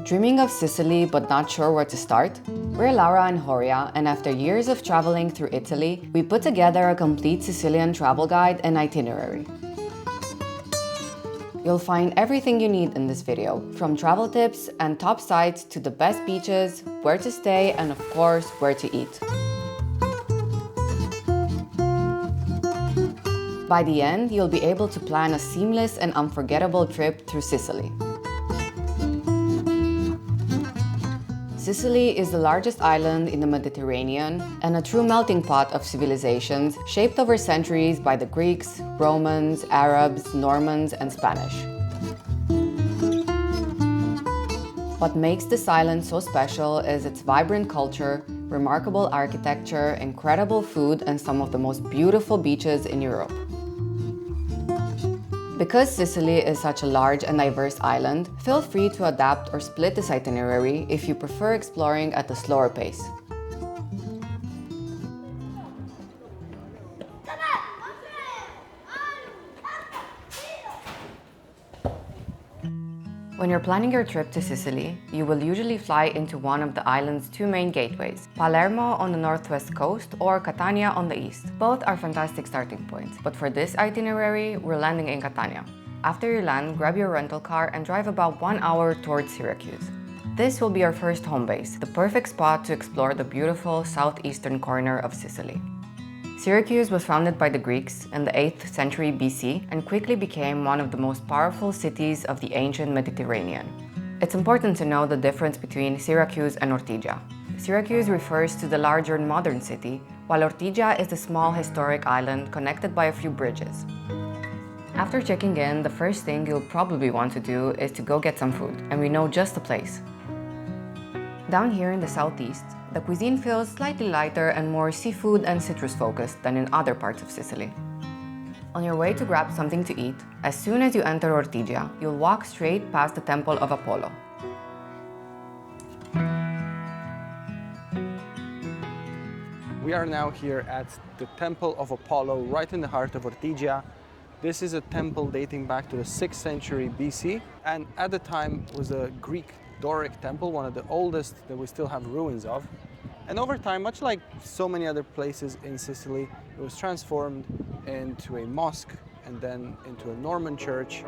Dreaming of Sicily but not sure where to start? We're Laura and Horia, and after years of traveling through Italy, we put together a complete Sicilian travel guide and itinerary. You'll find everything you need in this video, from travel tips and top sites to the best beaches, where to stay, and of course, where to eat. By the end, you'll be able to plan a seamless and unforgettable trip through Sicily. Sicily is the largest island in the Mediterranean and a true melting pot of civilizations shaped over centuries by the Greeks, Romans, Arabs, Normans, and Spanish. What makes this island so special is its vibrant culture, remarkable architecture, incredible food, and some of the most beautiful beaches in Europe. Because Sicily is such a large and diverse island, feel free to adapt or split this itinerary if you prefer exploring at a slower pace. When you're planning your trip to Sicily, you will usually fly into one of the island's two main gateways, Palermo on the northwest coast or Catania on the east. Both are fantastic starting points, but for this itinerary, we're landing in Catania. After you land, grab your rental car and drive about 1 hour towards Syracuse. This will be our first home base, the perfect spot to explore the beautiful southeastern corner of Sicily. Syracuse was founded by the Greeks in the 8th century BC and quickly became one of the most powerful cities of the ancient Mediterranean. It's important to know the difference between Syracuse and Ortigia. Syracuse refers to the larger modern city, while Ortigia is the small historic island connected by a few bridges. After checking in, the first thing you'll probably want to do is to go get some food, and we know just the place. Down here in the southeast, the cuisine feels slightly lighter and more seafood and citrus focused than in other parts of Sicily. On your way to grab something to eat, as soon as you enter Ortigia, you'll walk straight past the Temple of Apollo. We are now here at the Temple of Apollo, right in the heart of Ortigia. This is a temple dating back to the 6th century BC, and at the time was a Greek Doric temple, one of the oldest that we still have ruins of. And over time, much like so many other places in Sicily, it was transformed into a mosque and then into a Norman church.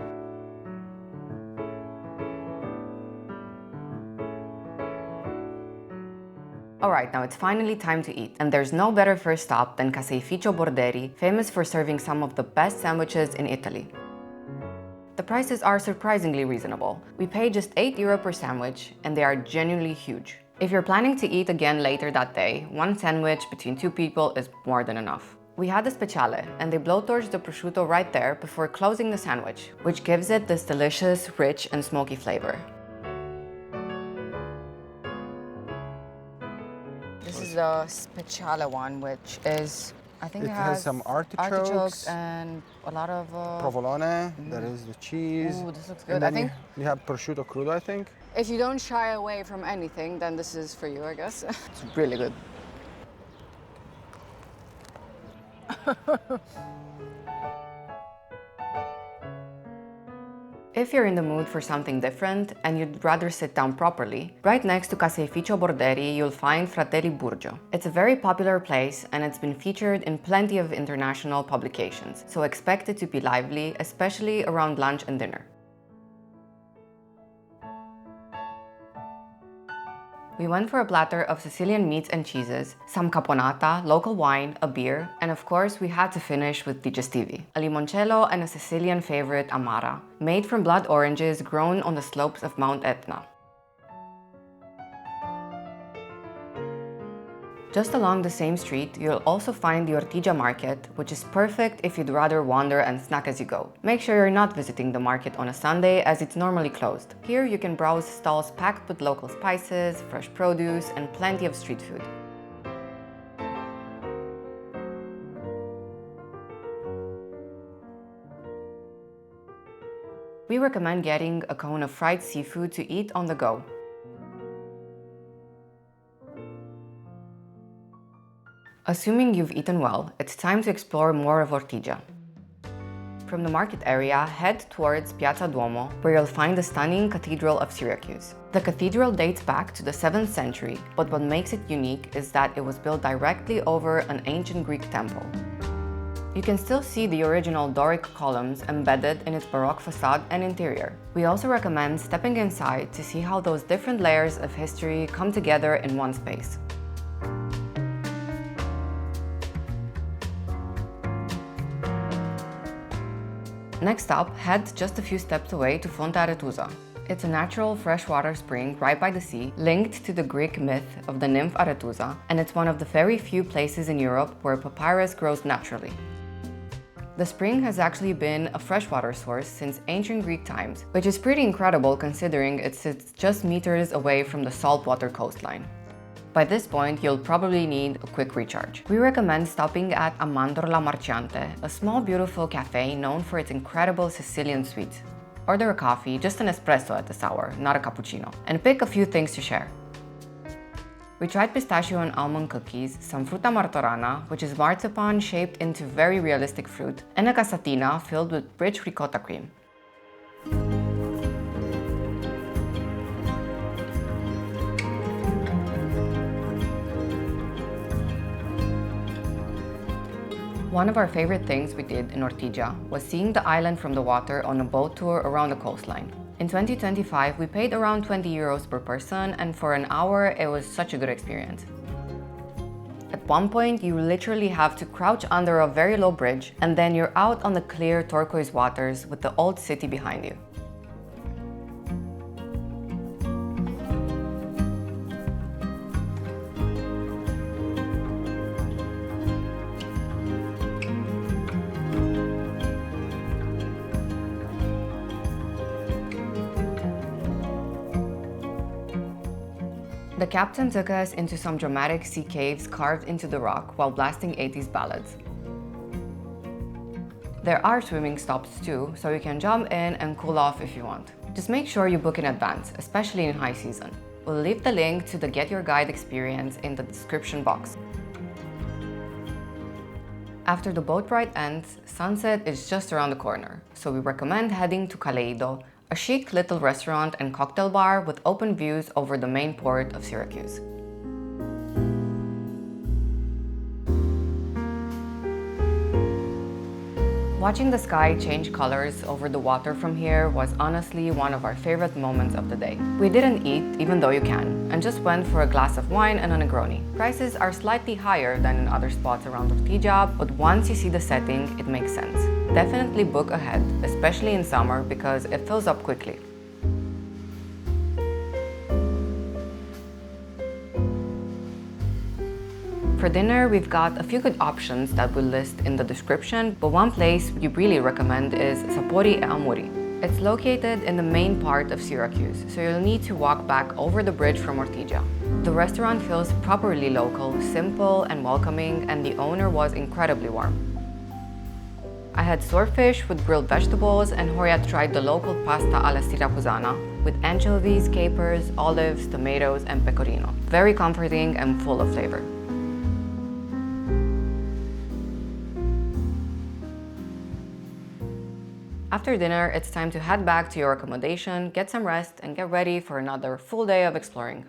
Alright, now it's finally time to eat, and there's no better first stop than Caseificio Borderi, famous for serving some of the best sandwiches in Italy. The prices are surprisingly reasonable. We pay just €8 per sandwich, and they are genuinely huge. If you're planning to eat again later that day, one sandwich between two people is more than enough. We had the speciale, and they blowtorched the prosciutto right there before closing the sandwich, which gives it this delicious, rich, and smoky flavor. This is the speciale one, which is, I think it has some artichokes and a lot of provolone. That is the cheese. Ooh, this looks good. And I then think you have prosciutto crudo, I think. if you don't shy away from anything, then this is for you, I guess. It's really good. If you're in the mood for something different and you'd rather sit down properly, right next to Caseificio Borderi you'll find Fratelli Burgio. It's a very popular place and it's been featured in plenty of international publications, so expect it to be lively, especially around lunch and dinner. We went for a platter of Sicilian meats and cheeses, some caponata, local wine, a beer, and of course we had to finish with digestivi, a limoncello and a Sicilian favorite amara, made from blood oranges grown on the slopes of Mount Etna. Just along the same street, you'll also find the Ortigia market, which is perfect if you'd rather wander and snack as you go. Make sure you're not visiting the market on a Sunday as it's normally closed. Here you can browse stalls packed with local spices, fresh produce, and plenty of street food. We recommend getting a cone of fried seafood to eat on the go. Assuming you've eaten well, it's time to explore more of Ortigia. From the market area, head towards Piazza Duomo, where you'll find the stunning Cathedral of Syracuse. The cathedral dates back to the 7th century, but what makes it unique is that it was built directly over an ancient Greek temple. You can still see the original Doric columns embedded in its baroque facade and interior. We also recommend stepping inside to see how those different layers of history come together in one space. Next up, head just a few steps away to Fonte Aretusa. It's a natural freshwater spring right by the sea, linked to the Greek myth of the nymph Aretusa, and it's one of the very few places in Europe where papyrus grows naturally. The spring has actually been a freshwater source since ancient Greek times, which is pretty incredible considering it sits just meters away from the saltwater coastline. By this point, you'll probably need a quick recharge. We recommend stopping at a Mandorla Marciante, a small beautiful cafe known for its incredible Sicilian sweets. Order a coffee, just an espresso at this hour, not a cappuccino, and pick a few things to share. We tried pistachio and almond cookies, some frutta martorana, which is marzipan shaped into very realistic fruit, and a casatina filled with rich ricotta cream. One of our favorite things we did in Ortigia was seeing the island from the water on a boat tour around the coastline. In 2025, we paid around 20 euros per person, and for an hour, it was such a good experience. At one point, you literally have to crouch under a very low bridge, and then you're out on the clear turquoise waters with the old city behind you. The captain took us into some dramatic sea caves carved into the rock while blasting 80s ballads. There are swimming stops too, so you can jump in and cool off if you want. Just make sure you book in advance, especially in high season. We'll leave the link to the Get Your Guide experience in the description box. After the boat ride ends, sunset is just around the corner, so we recommend heading to Caleido, a chic little restaurant and cocktail bar with open views over the main port of Syracuse. Watching the sky change colors over the water from here was honestly one of our favorite moments of the day. We didn't eat, even though you can, and just went for a glass of wine and a Negroni. Prices are slightly higher than in other spots around Ortigia, but once you see the setting, it makes sense. Definitely book ahead, especially in summer, because it fills up quickly. For dinner, we've got a few good options that we'll list in the description, but one place we really recommend is Sapori e Amori. It's located in the main part of Syracuse, so you'll need to walk back over the bridge from Ortigia. The restaurant feels properly local, simple and welcoming, and the owner was incredibly warm. I had swordfish with grilled vegetables, and Horia tried the local pasta alla siracusana with anchovies, capers, olives, tomatoes, and pecorino. Very comforting and full of flavor. After dinner, it's time to head back to your accommodation, get some rest, and get ready for another full day of exploring.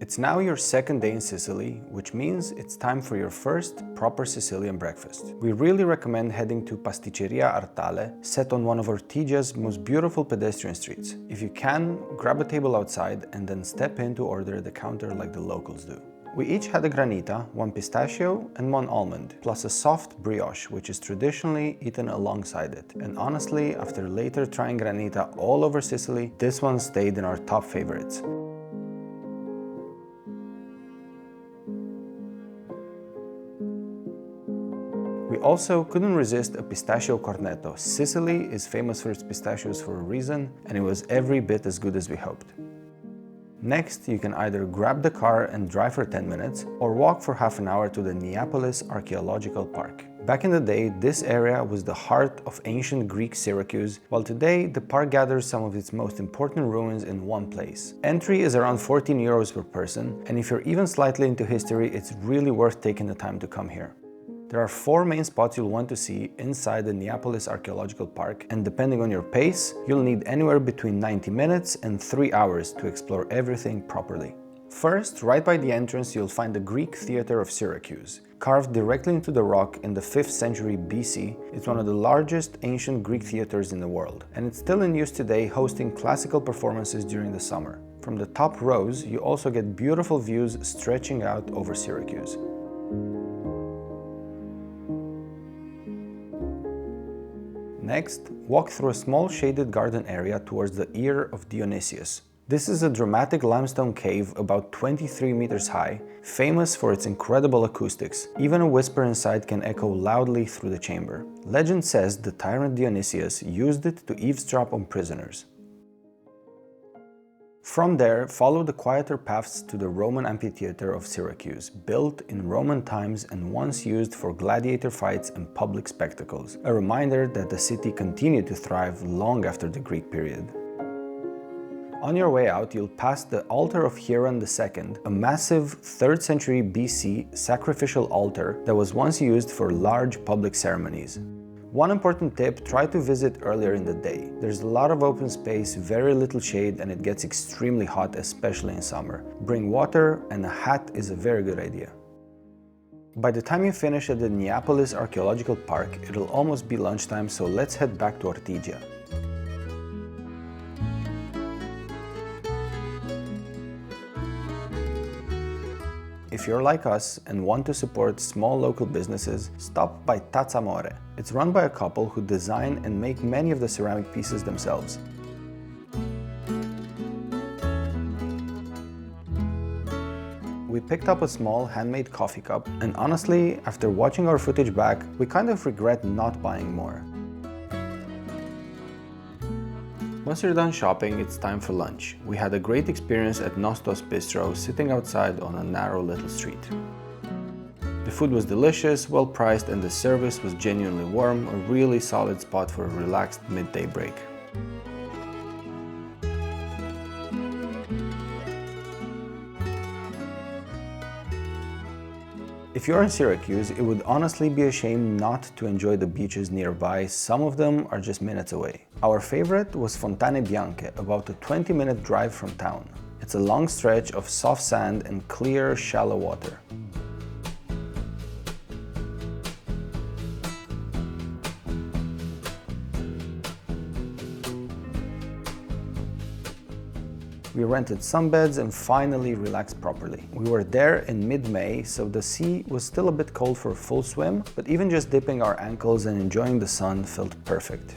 It's now your second day in Sicily, which means it's time for your first proper Sicilian breakfast. We really recommend heading to Pasticceria Artale, set on one of Ortigia's most beautiful pedestrian streets. If you can, grab a table outside and then step in to order at the counter like the locals do. We each had a granita, one pistachio and one almond, plus a soft brioche, which is traditionally eaten alongside it. And honestly, after later trying granita all over Sicily, this one stayed in our top favorites. We also couldn't resist a pistachio cornetto. Sicily is famous for its pistachios for a reason, and it was every bit as good as we hoped. Next, you can either grab the car and drive for 10 minutes or walk for half an hour to the Neapolis Archaeological Park. Back in the day, this area was the heart of ancient Greek Syracuse, while today the park gathers some of its most important ruins in one place. Entry is around 14 euros per person, and if you're even slightly into history, it's really worth taking the time to come here. There are 4 main spots you'll want to see inside the Neapolis Archaeological Park, and depending on your pace, you'll need anywhere between 90 minutes and 3 hours to explore everything properly. First, right by the entrance, you'll find the Greek Theatre of Syracuse. Carved directly into the rock in the 5th century BC, it's one of the largest ancient Greek theaters in the world, and it's still in use today, hosting classical performances during the summer. From the top rows, you also get beautiful views stretching out over Syracuse. Next, walk through a small shaded garden area towards the Ear of Dionysius. This is a dramatic limestone cave about 23 meters high, famous for its incredible acoustics. Even a whisper inside can echo loudly through the chamber. Legend says the tyrant Dionysius used it to eavesdrop on prisoners. From there, follow the quieter paths to the Roman amphitheater of Syracuse, built in Roman times and once used for gladiator fights and public spectacles, a reminder that the city continued to thrive long after the Greek period. On your way out, you'll pass the Altar of Hieron II, a massive 3rd century BC sacrificial altar that was once used for large public ceremonies. One important tip, try to visit earlier in the day. There's a lot of open space, very little shade, and it gets extremely hot, especially in summer. Bring water, and a hat is a very good idea. By the time you finish at the Neapolis Archaeological Park, it'll almost be lunchtime, so let's head back to Ortigia. If you're like us and want to support small local businesses, stop by Tazzamore. It's run by a couple who design and make many of the ceramic pieces themselves. We picked up a small handmade coffee cup, and honestly, after watching our footage back, we kind of regret not buying more. Once you're done shopping, it's time for lunch. We had a great experience at Noto's Bistro, sitting outside on a narrow little street. The food was delicious, well priced, and the service was genuinely warm, a really solid spot for a relaxed midday break. If you're in Syracuse, it would honestly be a shame not to enjoy the beaches nearby. Some of them are just minutes away. Our favorite was Fontane Bianche, about a 20-minute drive from town. It's a long stretch of soft sand and clear, shallow water. We rented sunbeds and finally relaxed properly. We were there in mid-May, so the sea was still a bit cold for a full swim, but even just dipping our ankles and enjoying the sun felt perfect.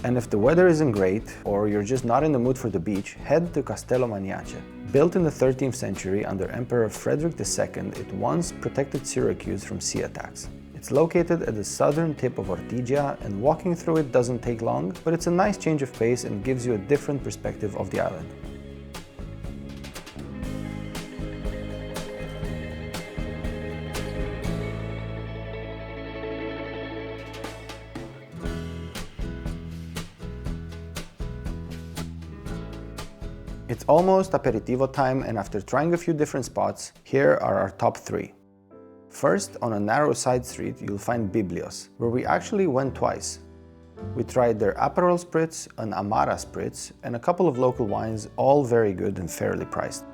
And if the weather isn't great, or you're just not in the mood for the beach, head to Castello Magnace. Built in the 13th century under Emperor Frederick II, it once protected Syracuse from sea attacks. It's located at the southern tip of Ortigia, and walking through it doesn't take long, but it's a nice change of pace and gives you a different perspective of the island. It's almost aperitivo time, and after trying a few different spots, here are our top 3. First, on a narrow side street, you'll find Biblios, where we actually went twice. We tried their Aperol Spritz, an Amara Spritz, and a couple of local wines, all very good and fairly priced.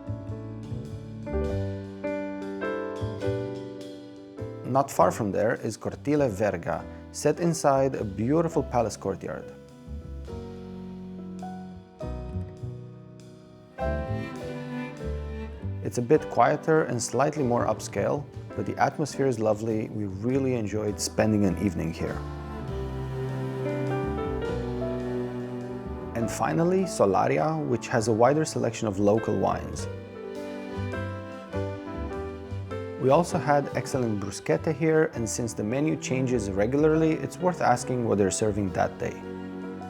Not far from there is Cortile Verga, set inside a beautiful palace courtyard. It's a bit quieter and slightly more upscale, but the atmosphere is lovely. We really enjoyed spending an evening here. And finally, Solaria, which has a wider selection of local wines. We also had excellent bruschetta here, and since the menu changes regularly, it's worth asking what they're serving that day.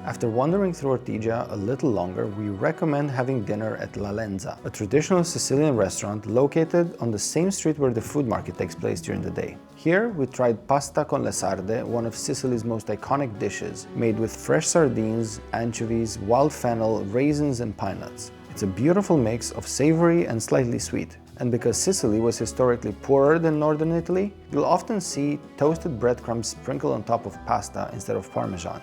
After wandering through Ortigia a little longer, we recommend having dinner at La Lenza, a traditional Sicilian restaurant located on the same street where the food market takes place during the day. Here, we tried pasta con le sarde, one of Sicily's most iconic dishes, made with fresh sardines, anchovies, wild fennel, raisins and pine nuts. It's a beautiful mix of savory and slightly sweet. And because Sicily was historically poorer than northern Italy, you'll often see toasted breadcrumbs sprinkled on top of pasta instead of Parmesan.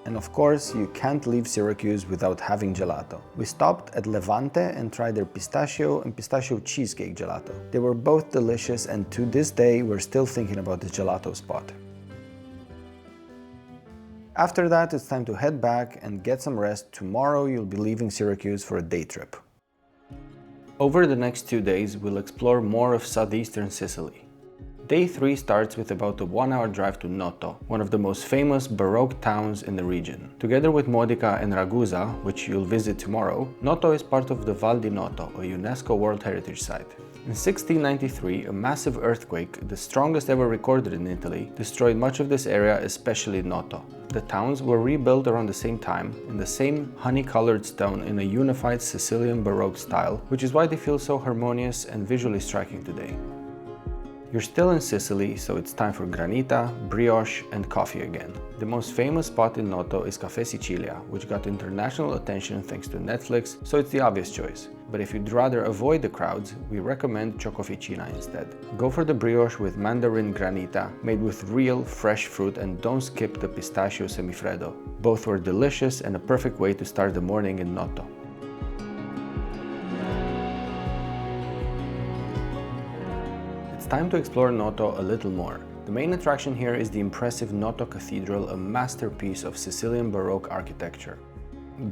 And of course, you can't leave Syracuse without having gelato. We stopped at Levante and tried their pistachio and pistachio cheesecake gelato. They were both delicious, and to this day, we're still thinking about this gelato spot. After that, it's time to head back and get some rest. Tomorrow, you'll be leaving Syracuse for a day trip. Over the next 2 days, we'll explore more of southeastern Sicily. Day 3 starts with about a 1-hour drive to Noto, one of the most famous Baroque towns in the region. Together with Modica and Ragusa, which you'll visit tomorrow, Noto is part of the Val di Noto, a UNESCO World Heritage Site. In 1693, a massive earthquake, the strongest ever recorded in Italy, destroyed much of this area, especially Noto. The towns were rebuilt around the same time, in the same honey-colored stone in a unified Sicilian Baroque style, which is why they feel so harmonious and visually striking today. You're still in Sicily, so it's time for granita, brioche, and coffee again. The most famous spot in Noto is Caffè Sicilia, which got international attention thanks to Netflix, so it's the obvious choice. But if you'd rather avoid the crowds, we recommend Chocoficina instead. Go for the brioche with mandarin granita, made with real, fresh fruit, and don't skip the pistachio semifreddo. Both were delicious and a perfect way to start the morning in Noto. It's time to explore Noto a little more. The main attraction here is the impressive Noto Cathedral, a masterpiece of Sicilian Baroque architecture.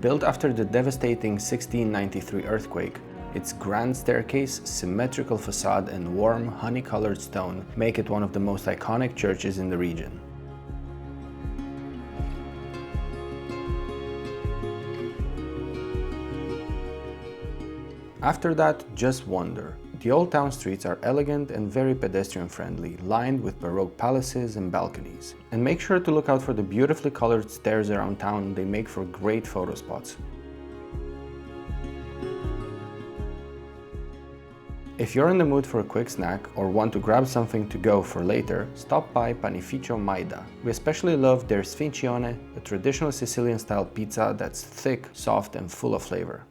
Built after the devastating 1693 earthquake, its grand staircase, symmetrical facade, and warm, honey-colored stone make it one of the most iconic churches in the region. After that, just wander. The old town streets are elegant and very pedestrian-friendly, lined with Baroque palaces and balconies. And make sure to look out for the beautifully colored stairs around town, they make for great photo spots. If you're in the mood for a quick snack or want to grab something to go for later, stop by Panificio Maida. We especially love their sfincione, a traditional Sicilian-style pizza that's thick, soft, and full of flavor.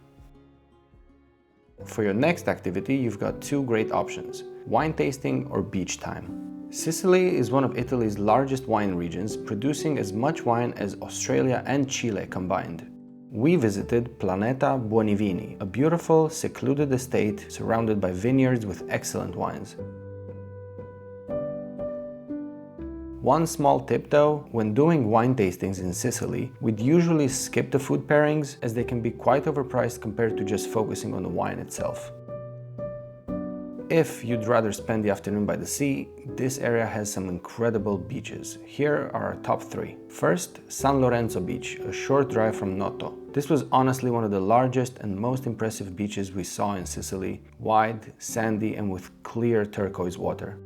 For your next activity, you've got 2 great options: wine tasting or beach time. Sicily is one of Italy's largest wine regions, producing as much wine as Australia and Chile combined. We visited Planeta Buonivini, a beautiful, secluded estate surrounded by vineyards with excellent wines. One small tip though, when doing wine tastings in Sicily, we'd usually skip the food pairings as they can be quite overpriced compared to just focusing on the wine itself. If you'd rather spend the afternoon by the sea, this area has some incredible beaches. Here are our top 3. First, San Lorenzo Beach, a short drive from Noto. This was honestly one of the largest and most impressive beaches we saw in Sicily, wide, sandy, and with clear turquoise water.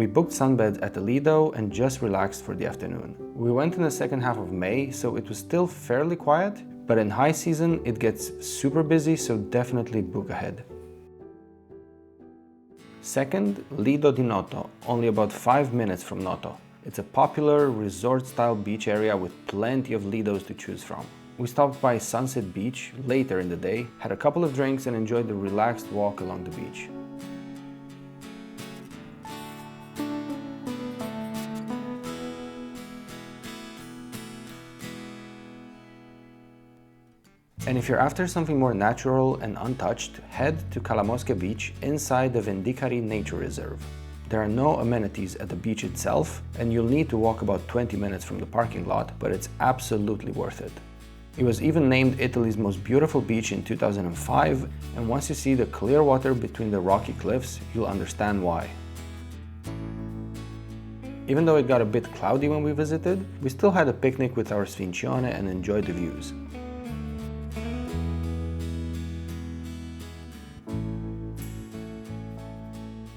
We booked sunbeds at the Lido and just relaxed for the afternoon. We went in the second half of May, so it was still fairly quiet, but in high season it gets super busy, so definitely book ahead. Second, Lido di Noto, only about 5 minutes from Noto. It's a popular resort-style beach area with plenty of lidos to choose from. We stopped by Sunset Beach later in the day, had a couple of drinks, and enjoyed the relaxed walk along the beach. And if you're after something more natural and untouched, head to Calamosche Beach inside the Vendicari Nature Reserve. There are no amenities at the beach itself, and you'll need to walk about 20 minutes from the parking lot, but it's absolutely worth it. It was even named Italy's most beautiful beach in 2005, and once you see the clear water between the rocky cliffs, you'll understand why. Even though it got a bit cloudy when we visited, we still had a picnic with our sfincione and enjoyed the views.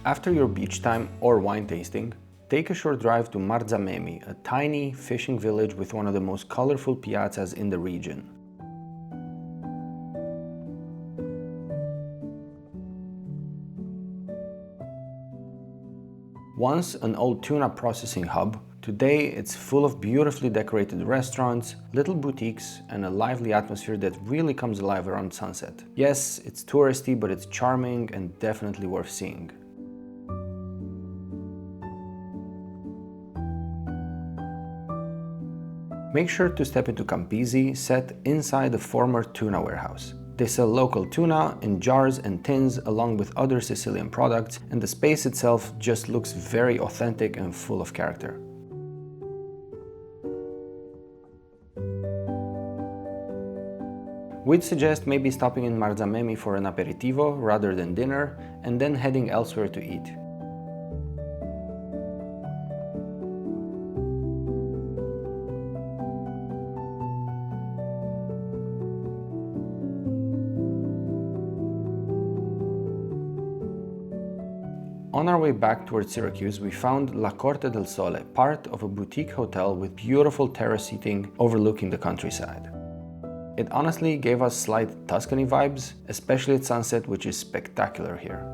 After your beach time or wine tasting, take a short drive to Marzamemi, a tiny fishing village with one of the most colorful piazzas in the region. Once an old tuna processing hub, Today, it's full of beautifully decorated restaurants, little boutiques, and a lively atmosphere that really comes alive around sunset. Yes, it's touristy, but it's charming and definitely worth seeing. Make sure to step into Campisi, set inside the former tuna warehouse. They sell local tuna in jars and tins along with other Sicilian products, and the space itself just looks very authentic and full of character. We'd suggest maybe stopping in Marzamemi for an aperitivo rather than dinner, and then heading elsewhere to eat. On our way back towards Syracuse, we found La Corte del Sole, part of a boutique hotel with beautiful terrace seating overlooking the countryside. It honestly gave us slight Tuscany vibes, especially at sunset, which is spectacular here.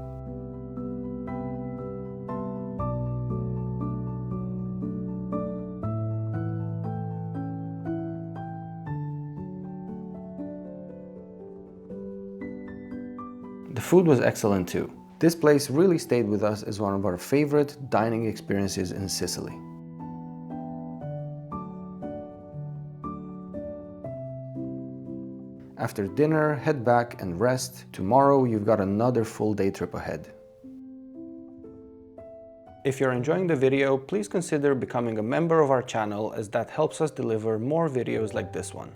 The food was excellent too. This place really stayed with us as one of our favorite dining experiences in Sicily. After dinner, head back and rest. Tomorrow you've got another full day trip ahead. If you're enjoying the video, please consider becoming a member of our channel, as that helps us deliver more videos like this one.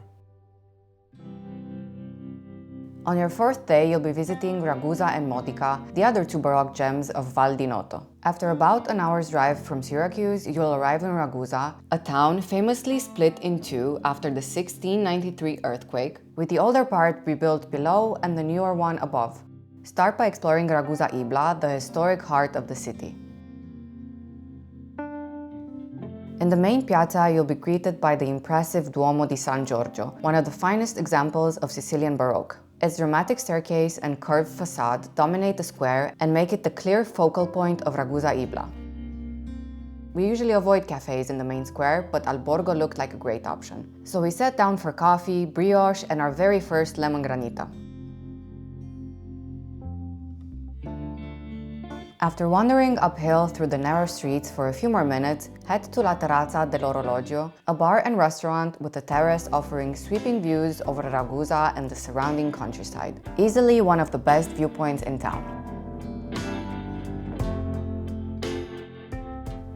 On your fourth day, you'll be visiting Ragusa and Modica, the other two Baroque gems of Val di Noto. After about an hour's drive from Syracuse, you'll arrive in Ragusa, a town famously split in two after the 1693 earthquake, with the older part rebuilt below and the newer one above. Start by exploring Ragusa Ibla, the historic heart of the city. In the main piazza, you'll be greeted by the impressive Duomo di San Giorgio, one of the finest examples of Sicilian Baroque. Its dramatic staircase and curved facade dominate the square and make it the clear focal point of Ragusa Ibla. We usually avoid cafes in the main square, but Alborgo looked like a great option. So we sat down for coffee, brioche, and our very first lemon granita. After wandering uphill through the narrow streets for a few more minutes, head to La Terrazza dell'Orologio, a bar and restaurant with a terrace offering sweeping views over Ragusa and the surrounding countryside. Easily one of the best viewpoints in town.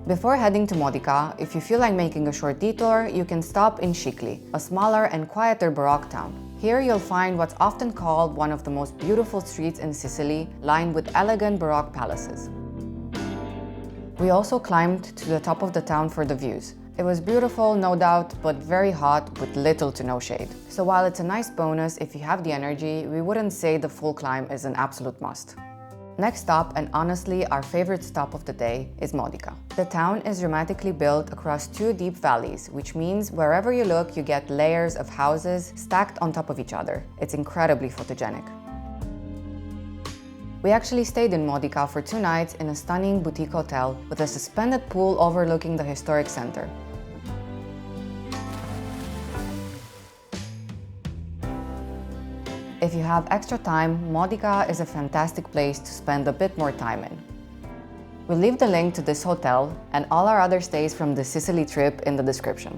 Before heading to Modica, if you feel like making a short detour, you can stop in Sicily, a smaller and quieter Baroque town. Here you'll find what's often called one of the most beautiful streets in Sicily, lined with elegant Baroque palaces. We also climbed to the top of the town for the views. It was beautiful, no doubt, but very hot with little to no shade. So while it's a nice bonus if you have the energy, we wouldn't say the full climb is an absolute must. Next stop, and honestly our favorite stop of the day, is Modica. The town is dramatically built across two deep valleys, which means wherever you look you get layers of houses stacked on top of each other. It's incredibly photogenic. We actually stayed in Modica for 2 nights in a stunning boutique hotel with a suspended pool overlooking the historic center. If you have extra time, Modica is a fantastic place to spend a bit more time in. We'll leave the link to this hotel and all our other stays from the Sicily trip in the description.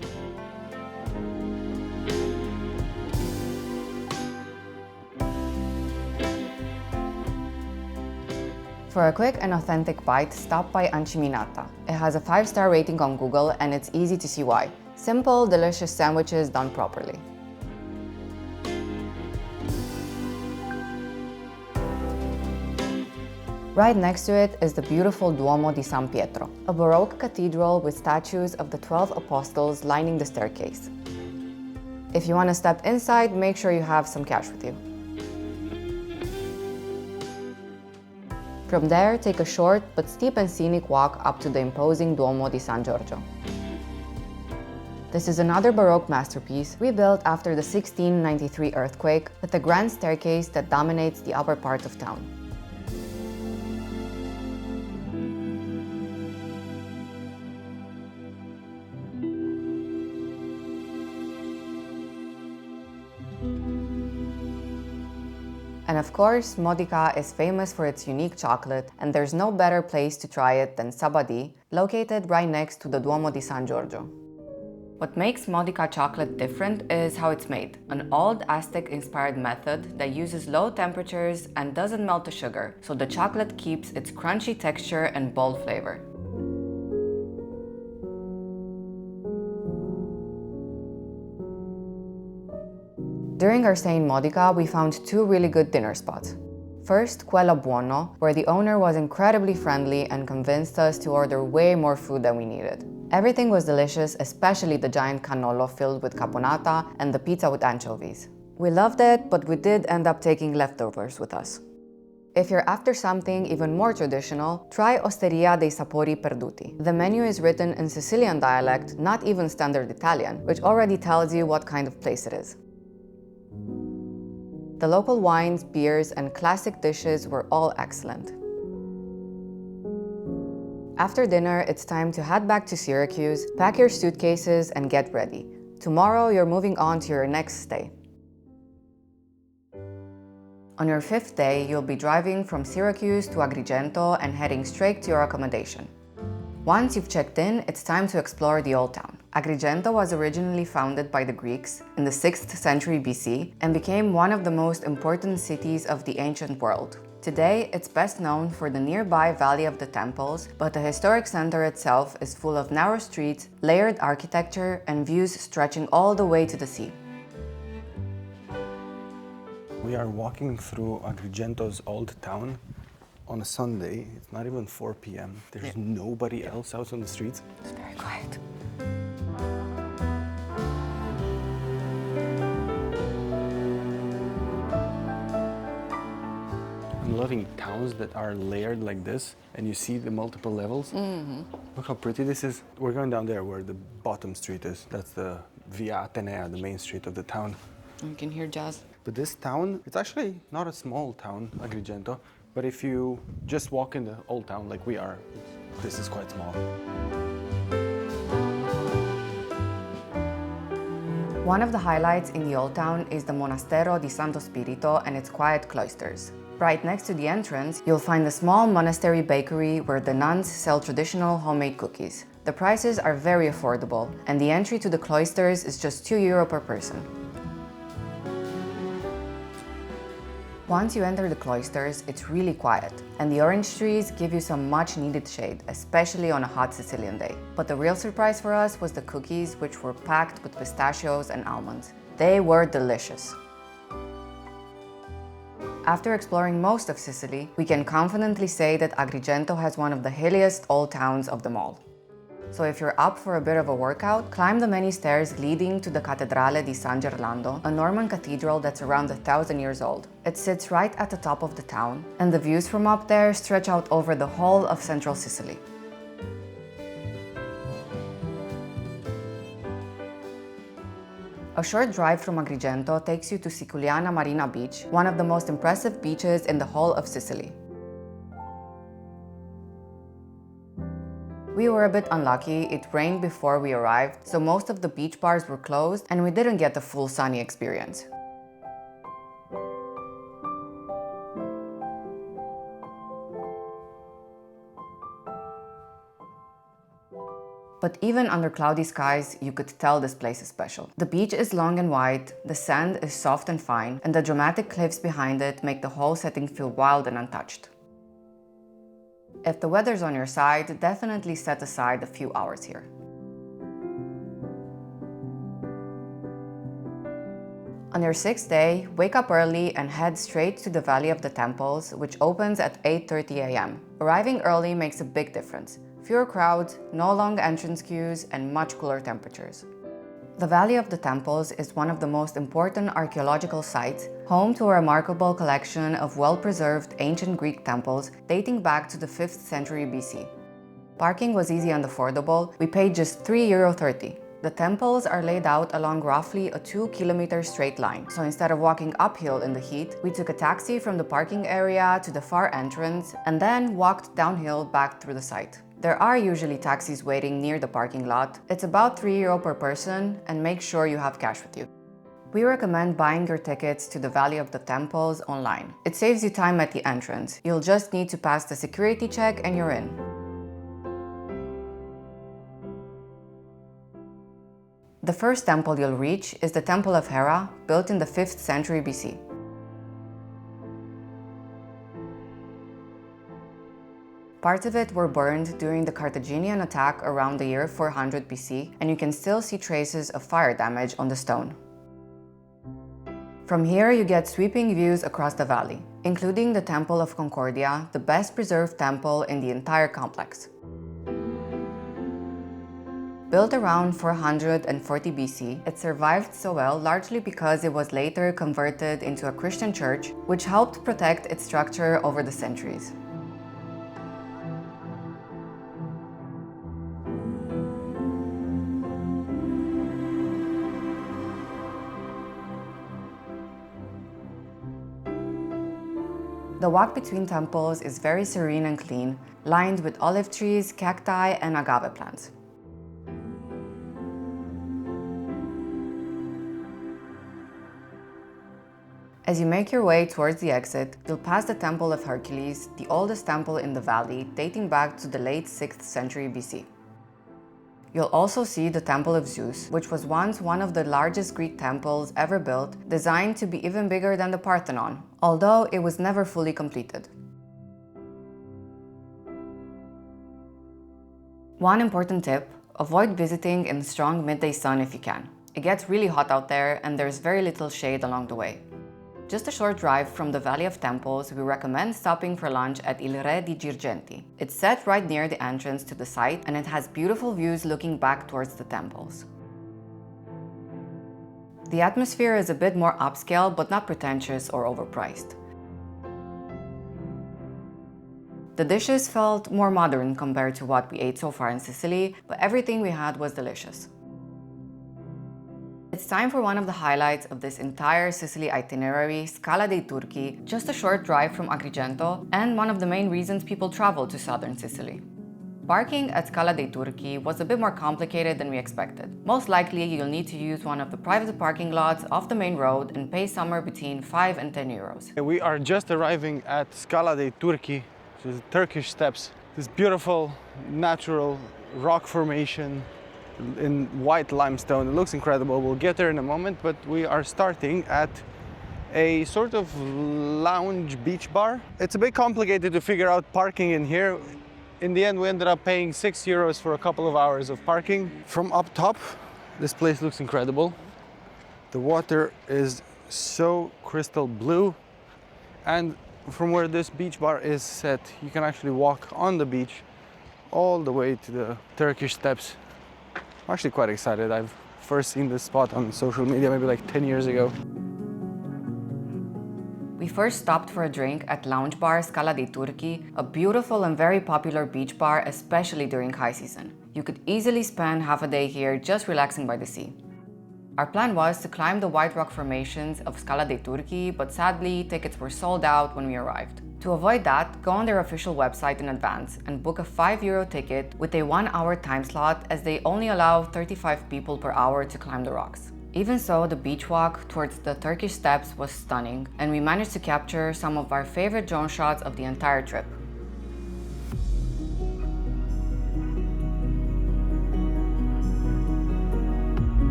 For a quick and authentic bite, stop by Anciminata. It has a 5-star rating on Google and it's easy to see why. Simple, delicious sandwiches done properly. Right next to it is the beautiful Duomo di San Pietro, a Baroque cathedral with statues of the 12 apostles lining the staircase. If you want to step inside, make sure you have some cash with you. From there, take a short but steep and scenic walk up to the imposing Duomo di San Giorgio. This is another Baroque masterpiece rebuilt after the 1693 earthquake with a grand staircase that dominates the upper part of town. And of course, Modica is famous for its unique chocolate, and there's no better place to try it than Sabadì, located right next to the Duomo di San Giorgio. What makes Modica chocolate different is how it's made, an old Aztec-inspired method that uses low temperatures and doesn't melt the sugar, so the chocolate keeps its crunchy texture and bold flavor. During our stay in Modica, we found two really good dinner spots. First, Quello Buono, where the owner was incredibly friendly and convinced us to order way more food than we needed. Everything was delicious, especially the giant cannolo filled with caponata and the pizza with anchovies. We loved it, but we did end up taking leftovers with us. If you're after something even more traditional, try Osteria dei Sapori Perduti. The menu is written in Sicilian dialect, not even standard Italian, which already tells you what kind of place it is. The local wines, beers, and classic dishes were all excellent. After dinner, it's time to head back to Syracuse, pack your suitcases, and get ready. Tomorrow, you're moving on to your next stay. On your fifth day, you'll be driving from Syracuse to Agrigento and heading straight to your accommodation. Once you've checked in, it's time to explore the Old Town. Agrigento was originally founded by the Greeks in the 6th century BC and became one of the most important cities of the ancient world. Today, it's best known for the nearby Valley of the Temples, but the historic center itself is full of narrow streets, layered architecture, and views stretching all the way to the sea. We are walking through Agrigento's Old Town on a Sunday. It's not even 4 p.m. There's nobody else out on the streets. It's very quiet. I'm loving towns that are layered like this, and you see the multiple levels. Look how pretty this is. We're going down there where the bottom street is. That's the Via Atenea, the main street of the town. You can hear jazz. But this town, it's actually not a small town, Agrigento, but if you just walk in the old town like we are, this is quite small. One of the highlights in the Old Town is the Monastero di Santo Spirito and its quiet cloisters. Right next to the entrance, you'll find a small monastery bakery where the nuns sell traditional homemade cookies. The prices are very affordable, and the entry to the cloisters is just €2 per person. Once you enter the cloisters, it's really quiet, and the orange trees give you some much-needed shade, especially on a hot Sicilian day. But the real surprise for us was the cookies, which were packed with pistachios and almonds. They were delicious. After exploring most of Sicily, we can confidently say that Agrigento has one of the hilliest old towns of them all. So if you're up for a bit of a workout, climb the many stairs leading to the Cattedrale di San Gerlando, a Norman cathedral that's around 1,000 years old. It sits right at the top of the town, and the views from up there stretch out over the whole of central Sicily. A short drive from Agrigento takes you to Siculiana Marina Beach, one of the most impressive beaches in the whole of Sicily. We were a bit unlucky, it rained before we arrived, so most of the beach bars were closed and we didn't get the full sunny experience. But even under cloudy skies, you could tell this place is special. The beach is long and wide, the sand is soft and fine, and the dramatic cliffs behind it make the whole setting feel wild and untouched. If the weather's on your side, definitely set aside a few hours here. On your sixth day, wake up early and head straight to the Valley of the Temples, which opens at 8:30 a.m. Arriving early makes a big difference. Fewer crowds, no long entrance queues, and much cooler temperatures. The Valley of the Temples is one of the most important archaeological sites, home to a remarkable collection of well-preserved ancient Greek temples dating back to the 5th century BC. Parking was easy and affordable. We paid just €3.30. The temples are laid out along roughly a 2-kilometer straight line, so instead of walking uphill in the heat, we took a taxi from the parking area to the far entrance and then walked downhill back through the site. There are usually taxis waiting near the parking lot. It's about €3 per person, and make sure you have cash with you. We recommend buying your tickets to the Valley of the Temples online. It saves you time at the entrance. You'll just need to pass the security check and you're in. The first temple you'll reach is the Temple of Hera, built in the 5th century BC. Parts of it were burned during the Carthaginian attack around the year 400 BC, and you can still see traces of fire damage on the stone. From here, you get sweeping views across the valley, including the Temple of Concordia, the best preserved temple in the entire complex. Built around 440 BC, it survived so well largely because it was later converted into a Christian church, which helped protect its structure over the centuries. The walk between temples is very serene and clean, lined with olive trees, cacti, and agave plants. As you make your way towards the exit, you'll pass the Temple of Hercules, the oldest temple in the valley, dating back to the late 6th century BC. You'll also see the Temple of Zeus, which was once one of the largest Greek temples ever built, designed to be even bigger than the Parthenon, although it was never fully completed. One important tip: avoid visiting in strong midday sun if you can. It gets really hot out there and there's very little shade along the way. Just a short drive from the Valley of Temples, we recommend stopping for lunch at Il Re di Girgenti. It's set right near the entrance to the site and it has beautiful views looking back towards the temples. The atmosphere is a bit more upscale but not pretentious or overpriced. The dishes felt more modern compared to what we ate so far in Sicily, but everything we had was delicious. It's time for one of the highlights of this entire Sicily itinerary, Scala dei Turchi, just a short drive from Agrigento, and one of the main reasons people travel to southern Sicily. Parking at Scala dei Turchi was a bit more complicated than we expected. Most likely, you'll need to use one of the private parking lots off the main road and pay somewhere between 5 and 10 euros. We are just arriving at Scala dei Turchi, which is Turkish steps. This beautiful, natural rock formation in white limestone. It looks incredible. We'll get there in a moment, but we are starting at a sort of lounge beach bar. It's a bit complicated to figure out parking in here. In the end, we ended up paying 6 euros for a couple of hours of parking. From up top, this place looks incredible. The water is so crystal blue, and from where this beach bar is set, you can actually walk on the beach all the way to the Turkish steps. I'm actually quite excited. I've first seen this spot on social media maybe like 10 years ago. We first stopped for a drink at Lounge Bar Scala dei Turchi, a beautiful and very popular beach bar, especially during high season. You could easily spend half a day here just relaxing by the sea. Our plan was to climb the white rock formations of Scala dei Turchi, but sadly, tickets were sold out when we arrived. To avoid that, go on their official website in advance and book a 5 euro ticket with a 1-hour time slot, as they only allow 35 people per hour to climb the rocks. Even so, the beach walk towards the Turkish steps was stunning, and we managed to capture some of our favorite drone shots of the entire trip.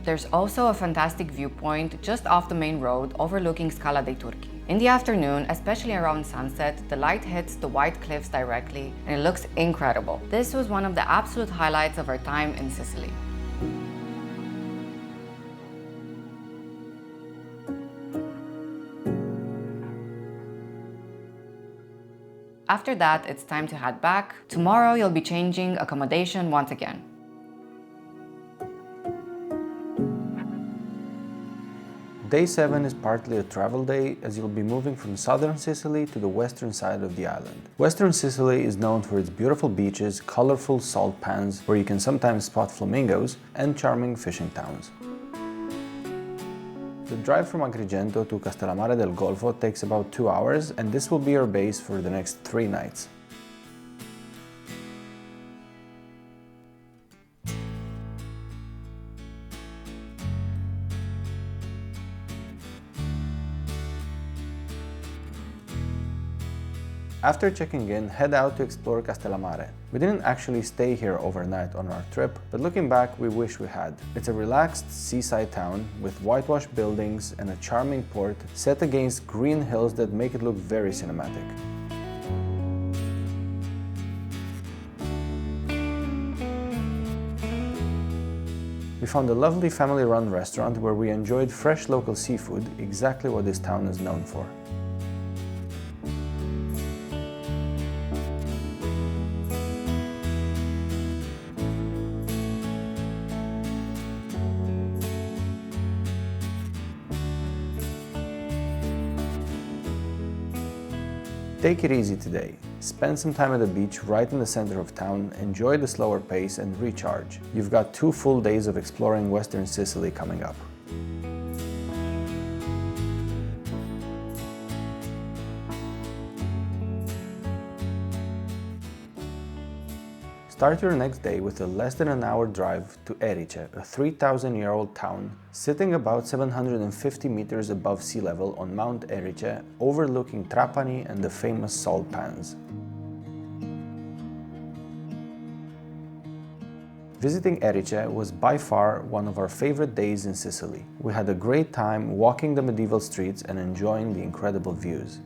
There's also a fantastic viewpoint just off the main road overlooking Scala dei Turchi. In the afternoon, especially around sunset, the light hits the white cliffs directly and it looks incredible. This was one of the absolute highlights of our time in Sicily. After that, it's time to head back. Tomorrow, you'll be changing accommodation once again. Day 7 is partly a travel day, as you'll be moving from southern Sicily to the western side of the island. Western Sicily is known for its beautiful beaches, colorful salt pans where you can sometimes spot flamingos, and charming fishing towns. The drive from Agrigento to Castellammare del Golfo takes about 2 hours, and this will be your base for the next 3 nights. After checking in, head out to explore Castellammare. We didn't actually stay here overnight on our trip, but looking back, we wish we had. It's a relaxed seaside town with whitewashed buildings and a charming port set against green hills that make it look very cinematic. We found a lovely family-run restaurant where we enjoyed fresh local seafood, exactly what this town is known for. Take it easy today. Spend some time at the beach right in the center of town, enjoy the slower pace and recharge. You've got 2 full days of exploring Western Sicily coming up. Start your next day with a less than an hour drive to Erice, a 3,000-year-old town sitting about 750 meters above sea level on Mount Etna, overlooking Trapani and the famous salt pans. Visiting Erice was by far one of our favorite days in Sicily. We had a great time walking the medieval streets and enjoying the incredible views.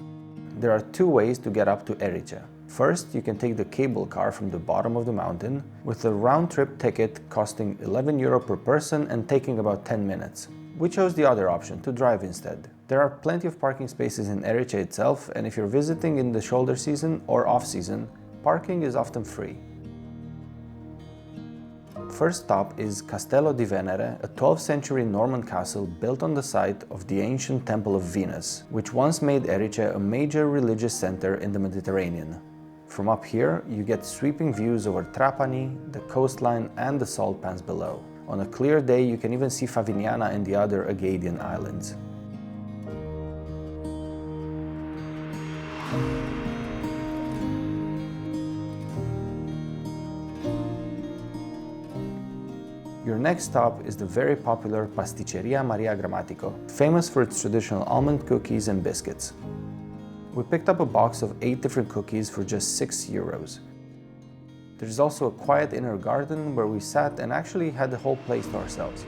There are 2 ways to get up to Erice. First, you can take the cable car from the bottom of the mountain, with a round-trip ticket costing €11 per person and taking about 10 minutes. We chose the other option, to drive instead. There are plenty of parking spaces in Erice itself, and if you're visiting in the shoulder season or off-season, parking is often free. First stop is Castello di Venere, a 12th century Norman castle built on the site of the ancient Temple of Venus, which once made Erice a major religious center in the Mediterranean. From up here, you get sweeping views over Trapani, the coastline and the salt pans below. On a clear day, you can even see Favignana and the other Egadian islands. Your next stop is the very popular Pasticceria Maria Grammatico, famous for its traditional almond cookies and biscuits. We picked up a box of 8 different cookies for just €6. There's also a quiet inner garden where we sat and actually had the whole place to ourselves.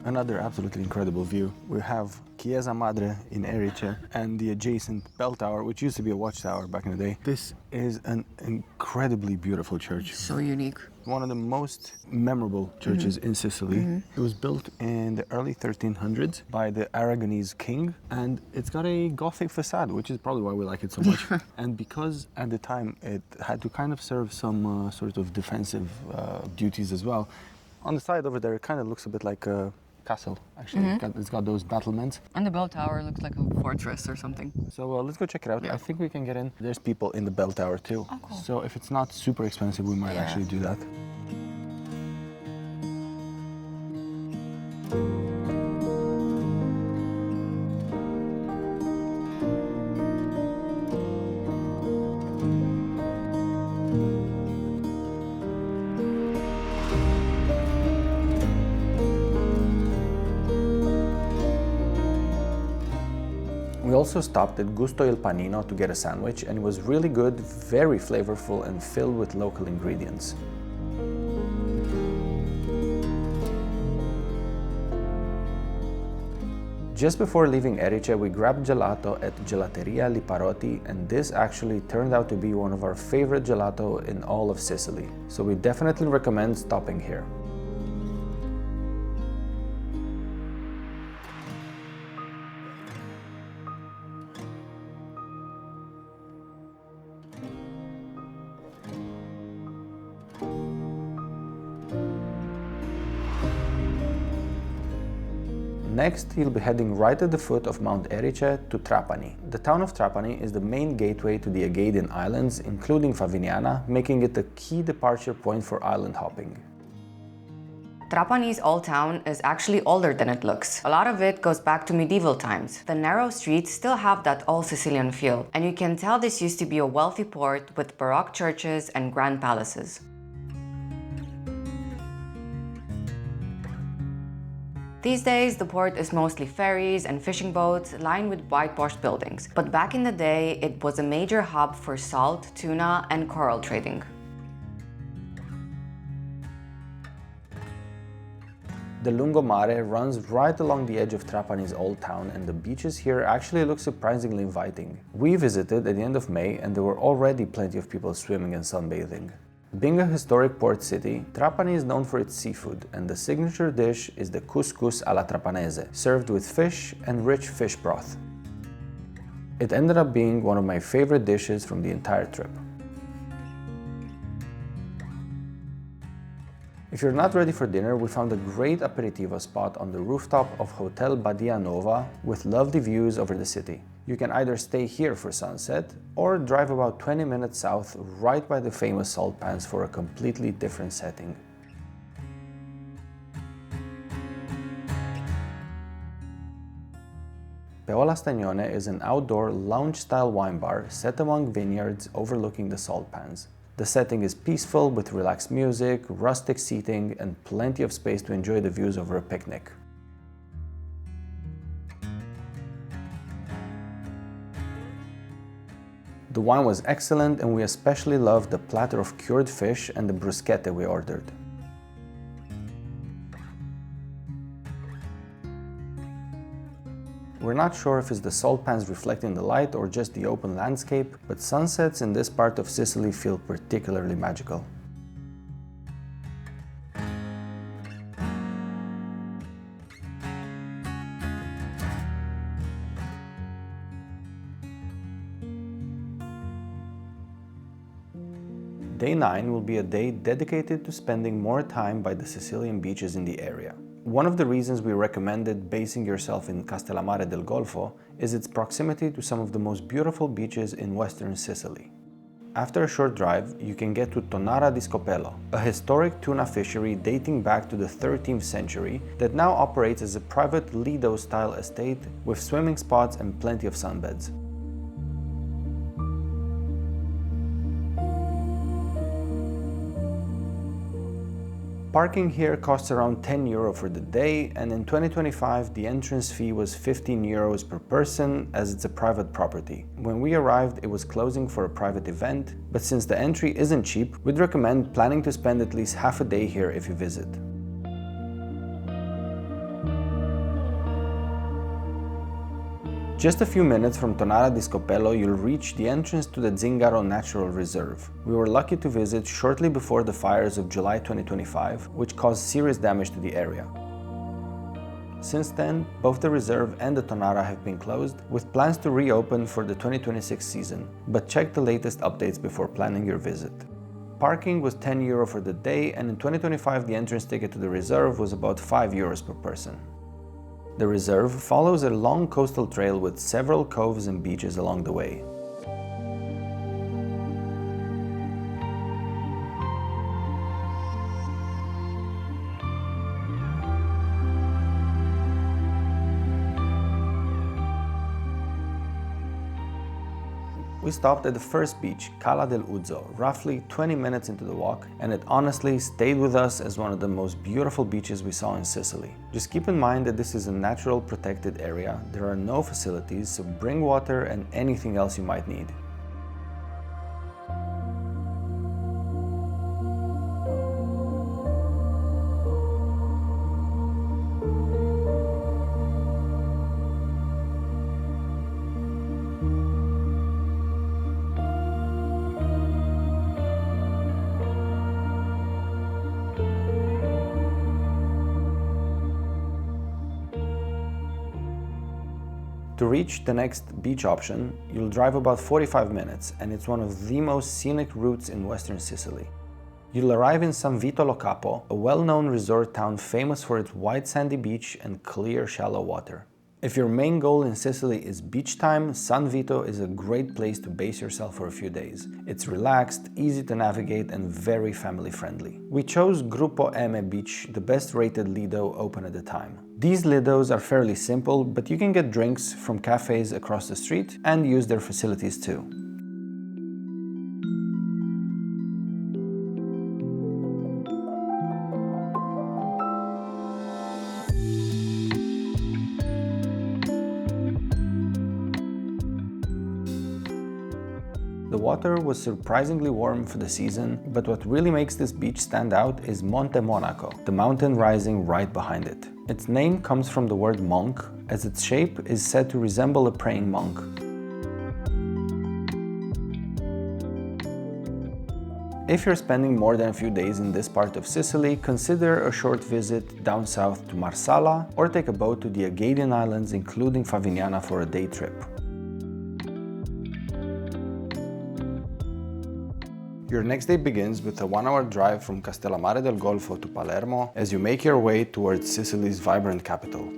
Another absolutely incredible view. We have Chiesa Madre in Erice and the adjacent bell tower, which used to be a watchtower back in the day. This is an incredibly beautiful church. So unique. One of the most memorable churches in Sicily. It was built in the early 1300s by the Aragonese king, and it's got a Gothic facade, which is probably why we like it so much. And because at the time it had to kind of serve some sort of defensive duties as well, on the side over there it kind of looks a bit like a castle, actually. It's got those battlements. And the bell tower looks like a fortress or something. So let's go check it out. Yeah. I think we can get in. There's people in the bell tower too. Oh, cool. So if it's not super expensive, we might actually do that. We also stopped at Gusto il Panino to get a sandwich, and it was really good, very flavorful and filled with local ingredients. Just before leaving Erice, we grabbed gelato at Gelateria Liparotti, and this actually turned out to be one of our favorite gelato in all of Sicily. So we definitely recommend stopping here. Next, you'll be heading right at the foot of Mount Erice to Trapani. The town of Trapani is the main gateway to the Aegean Islands, including Favignana, making it a key departure point for island hopping. Trapani's old town is actually older than it looks. A lot of it goes back to medieval times. The narrow streets still have that old Sicilian feel, and you can tell this used to be a wealthy port with baroque churches and grand palaces. These days, the port is mostly ferries and fishing boats lined with whitewashed buildings, but back in the day, it was a major hub for salt, tuna, and coral trading. The Lungomare runs right along the edge of Trapani's old town, and the beaches here actually look surprisingly inviting. We visited at the end of May, and there were already plenty of people swimming and sunbathing. Being a historic port city, Trapani is known for its seafood, and the signature dish is the couscous alla trapanese, served with fish and rich fish broth. It ended up being one of my favorite dishes from the entire trip. If you're not ready for dinner, we found a great aperitivo spot on the rooftop of Hotel Badia Nova with lovely views over the city. You can either stay here for sunset or drive about 20 minutes south right by the famous salt pans for a completely different setting. Peola Stagnone is an outdoor lounge-style wine bar set among vineyards overlooking the salt pans. The setting is peaceful with relaxed music, rustic seating, and plenty of space to enjoy the views over a picnic. The wine was excellent, and we especially loved the platter of cured fish and the bruschetta we ordered. We're not sure if it's the salt pans reflecting the light or just the open landscape, but sunsets in this part of Sicily feel particularly magical. Day 9 will be a day dedicated to spending more time by the Sicilian beaches in the area. One of the reasons we recommended basing yourself in Castellammare del Golfo is its proximity to some of the most beautiful beaches in western Sicily. After a short drive, you can get to Tonnara di Scopello, a historic tuna fishery dating back to the 13th century that now operates as a private Lido-style estate with swimming spots and plenty of sunbeds. Parking here costs around €10 for the day, and in 2025 the entrance fee was €15 per person as it's a private property. When we arrived, it was closing for a private event, but since the entry isn't cheap, we'd recommend planning to spend at least half a day here if you visit. Just a few minutes from Tonnara di Scopello, you'll reach the entrance to the Zingaro Natural Reserve. We were lucky to visit shortly before the fires of July 2025, which caused serious damage to the area. Since then, both the reserve and the Tonnara have been closed, with plans to reopen for the 2026 season, but check the latest updates before planning your visit. Parking was €10 for the day, and in 2025 the entrance ticket to the reserve was about €5 per person. The reserve follows a long coastal trail with several coves and beaches along the way. We stopped at the first beach, Cala del Uzzo, roughly 20 minutes into the walk, and it honestly stayed with us as one of the most beautiful beaches we saw in Sicily. Just keep in mind that this is a natural protected area. There are no facilities, so bring water and anything else you might need. To reach the next beach option, you'll drive about 45 minutes, and it's one of the most scenic routes in western Sicily. You'll arrive in San Vito Lo Capo, a well-known resort town famous for its wide sandy beach and clear shallow water. If your main goal in Sicily is beach time, San Vito is a great place to base yourself for a few days. It's relaxed, easy to navigate and very family friendly. We chose Gruppo M Beach, the best rated Lido open at the time. These Lidos are fairly simple, but you can get drinks from cafes across the street and use their facilities too. The water was surprisingly warm for the season, but what really makes this beach stand out is Monte Monaco, the mountain rising right behind it. Its name comes from the word monk, as its shape is said to resemble a praying monk. If you're spending more than a few days in this part of Sicily, consider a short visit down south to Marsala or take a boat to the Aegean Islands, including Favignana, for a day trip. Your next day begins with a 1-hour drive from Castellammare del Golfo to Palermo as you make your way towards Sicily's vibrant capital.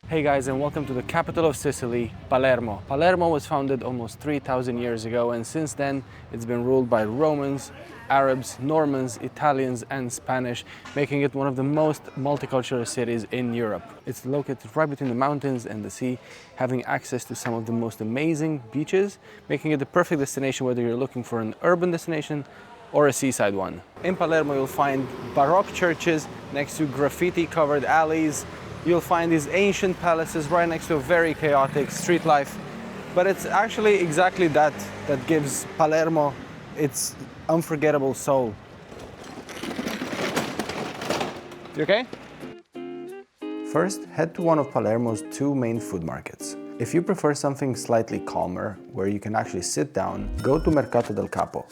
Hey guys, and welcome to the capital of Sicily, Palermo. Palermo was founded almost 3,000 years ago, and since then it's been ruled by Romans, Arabs, Normans, Italians and Spanish, making it one of the most multicultural cities in Europe. It's located right between the mountains and the sea, having access to some of the most amazing beaches, making it the perfect destination whether you're looking for an urban destination or a seaside one. In Palermo you'll find baroque churches next to graffiti-covered alleys. You'll find these ancient palaces right next to a very chaotic street life. But it's actually exactly that gives Palermo its unforgettable soul. You okay? First, head to one of Palermo's 2 main food markets. If you prefer something slightly calmer, where you can actually sit down, go to Mercato del Capo.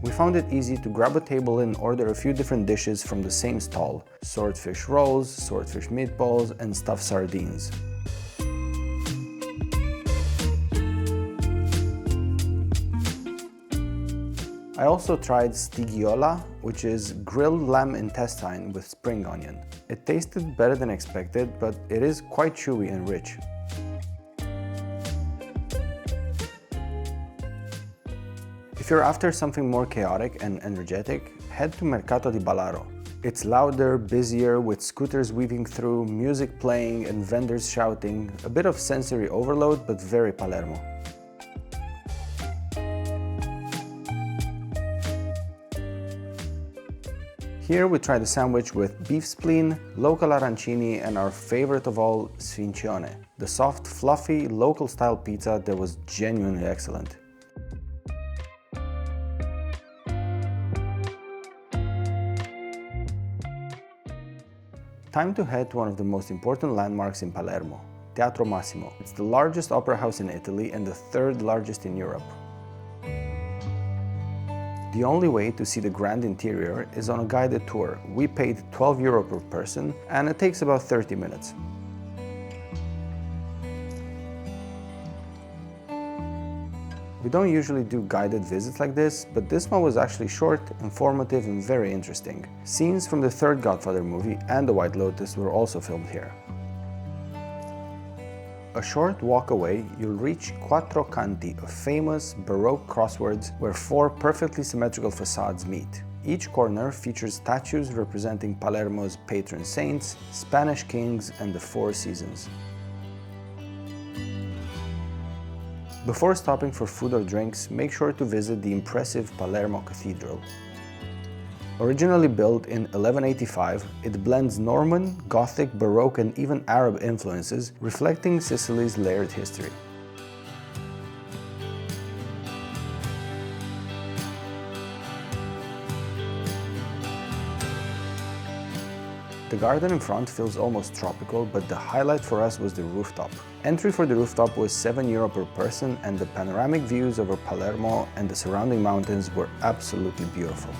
We found it easy to grab a table and order a few different dishes from the same stall: swordfish rolls, swordfish meatballs, and stuffed sardines. I also tried stigiola, which is grilled lamb intestine with spring onion. It tasted better than expected, but it is quite chewy and rich. If you're after something more chaotic and energetic, head to Mercato di Ballaro. It's louder, busier, with scooters weaving through, music playing and vendors shouting, a bit of sensory overload, but very Palermo. Here we tried a sandwich with beef spleen, local arancini and our favorite of all, sfincione, the soft, fluffy, local-style pizza that was genuinely excellent. Time to head to one of the most important landmarks in Palermo, Teatro Massimo. It's the largest opera house in Italy and the 3rd largest in Europe. The only way to see the grand interior is on a guided tour. We paid €12 per person and it takes about 30 minutes. We don't usually do guided visits like this, but this one was actually short, informative and very interesting. Scenes from the 3rd Godfather movie and The White Lotus were also filmed here. A short walk away, you'll reach Quattro Canti, a famous Baroque crossroads where 4 perfectly symmetrical facades meet. Each corner features statues representing Palermo's patron saints, Spanish kings and the 4 seasons. Before stopping for food or drinks, make sure to visit the impressive Palermo Cathedral. Originally built in 1185, it blends Norman, Gothic, Baroque and even Arab influences, reflecting Sicily's layered history. The garden in front feels almost tropical, but the highlight for us was the rooftop. Entry for the rooftop was €7 per person and the panoramic views over Palermo and the surrounding mountains were absolutely beautiful.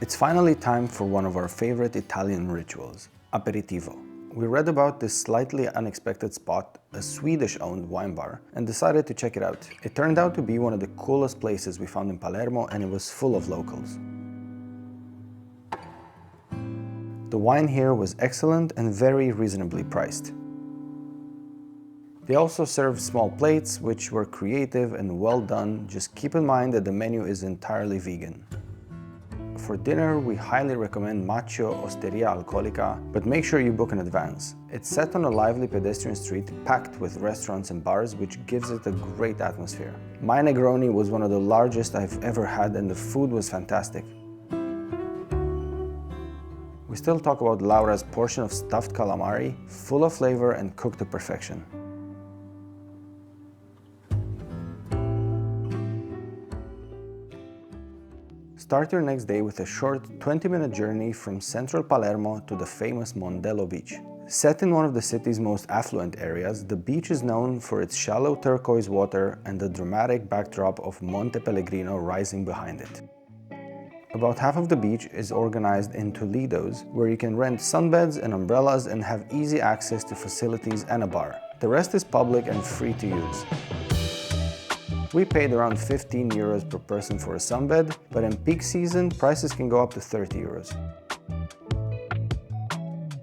It's finally time for one of our favorite Italian rituals, aperitivo. We read about this slightly unexpected spot, a Swedish-owned wine bar, and decided to check it out. It turned out to be one of the coolest places we found in Palermo, and it was full of locals. The wine here was excellent and very reasonably priced. They also served small plates, which were creative and well done. Just keep in mind that the menu is entirely vegan. For dinner, we highly recommend Macho Osteria Alcolica, but make sure you book in advance. It's set on a lively pedestrian street packed with restaurants and bars, which gives it a great atmosphere. My Negroni was one of the largest I've ever had, and the food was fantastic. We still talk about Laura's portion of stuffed calamari, full of flavor and cooked to perfection. Start your next day with a short 20-minute journey from central Palermo to the famous Mondello Beach. Set in one of the city's most affluent areas, the beach is known for its shallow turquoise water and the dramatic backdrop of Monte Pellegrino rising behind it. About half of the beach is organized into lidos, where you can rent sunbeds and umbrellas and have easy access to facilities and a bar. The rest is public and free to use. We paid around 15 euros per person for a sunbed, but in peak season, prices can go up to 30 euros.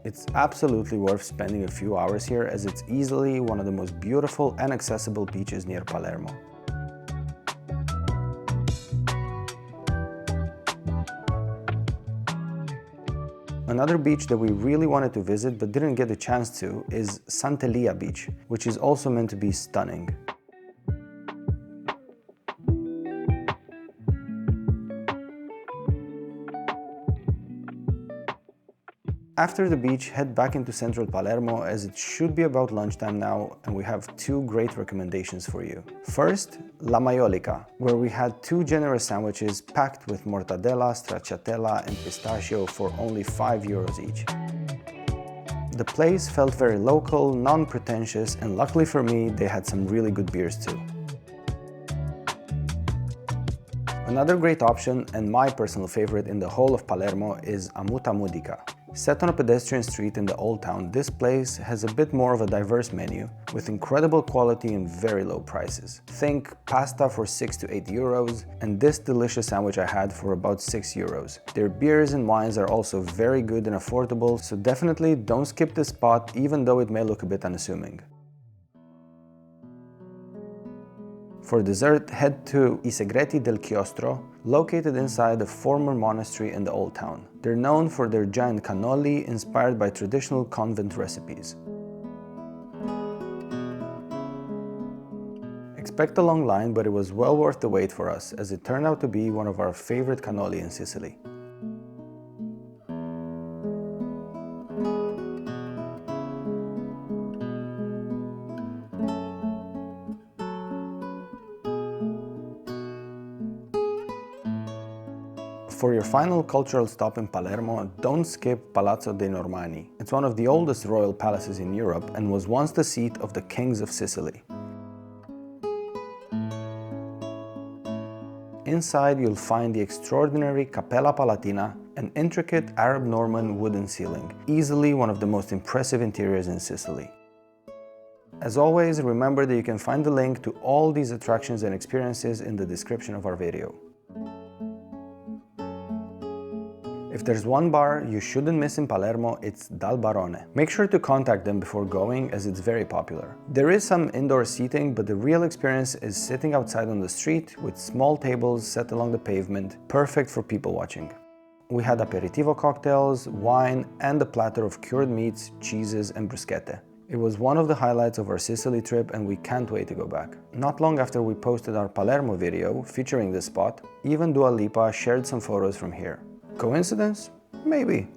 It's absolutely worth spending a few hours here, as it's easily one of the most beautiful and accessible beaches near Palermo. Another beach that we really wanted to visit but didn't get a chance to is Sant'Elia Beach, which is also meant to be stunning. After the beach, head back into central Palermo, as it should be about lunchtime now, and we have two great recommendations for you. First, La Maiolica, where we had two generous sandwiches packed with mortadella, stracciatella and pistachio for only 5 euros each. The place felt very local, non-pretentious, and luckily for me, they had some really good beers too. Another great option, and my personal favorite in the whole of Palermo, is Amuta Modica. Set on a pedestrian street in the Old Town, this place has a bit more of a diverse menu, with incredible quality and very low prices. Think pasta for 6 to 8 euros, and this delicious sandwich I had for about 6 euros. Their beers and wines are also very good and affordable, so definitely don't skip this spot, even though it may look a bit unassuming. For dessert, head to I Segreti del Chiostro, located inside a former monastery in the Old Town. They're known for their giant cannoli, inspired by traditional convent recipes. Expect a long line, but it was well worth the wait for us, as it turned out to be one of our favorite cannoli in Sicily. For your final cultural stop in Palermo, don't skip Palazzo dei Normanni. It's one of the oldest royal palaces in Europe and was once the seat of the kings of Sicily. Inside, you'll find the extraordinary Cappella Palatina, an intricate Arab-Norman wooden ceiling, easily one of the most impressive interiors in Sicily. As always, remember that you can find the link to all these attractions and experiences in the description of our video. If there's one bar you shouldn't miss in Palermo, it's Dal Barone. Make sure to contact them before going, as it's very popular. There is some indoor seating, but the real experience is sitting outside on the street with small tables set along the pavement, perfect for people watching. We had aperitivo cocktails, wine, and a platter of cured meats, cheeses, and bruschette. It was one of the highlights of our Sicily trip, and we can't wait to go back. Not long after we posted our Palermo video featuring this spot, even Dua Lipa shared some photos from here. Coincidence? Maybe.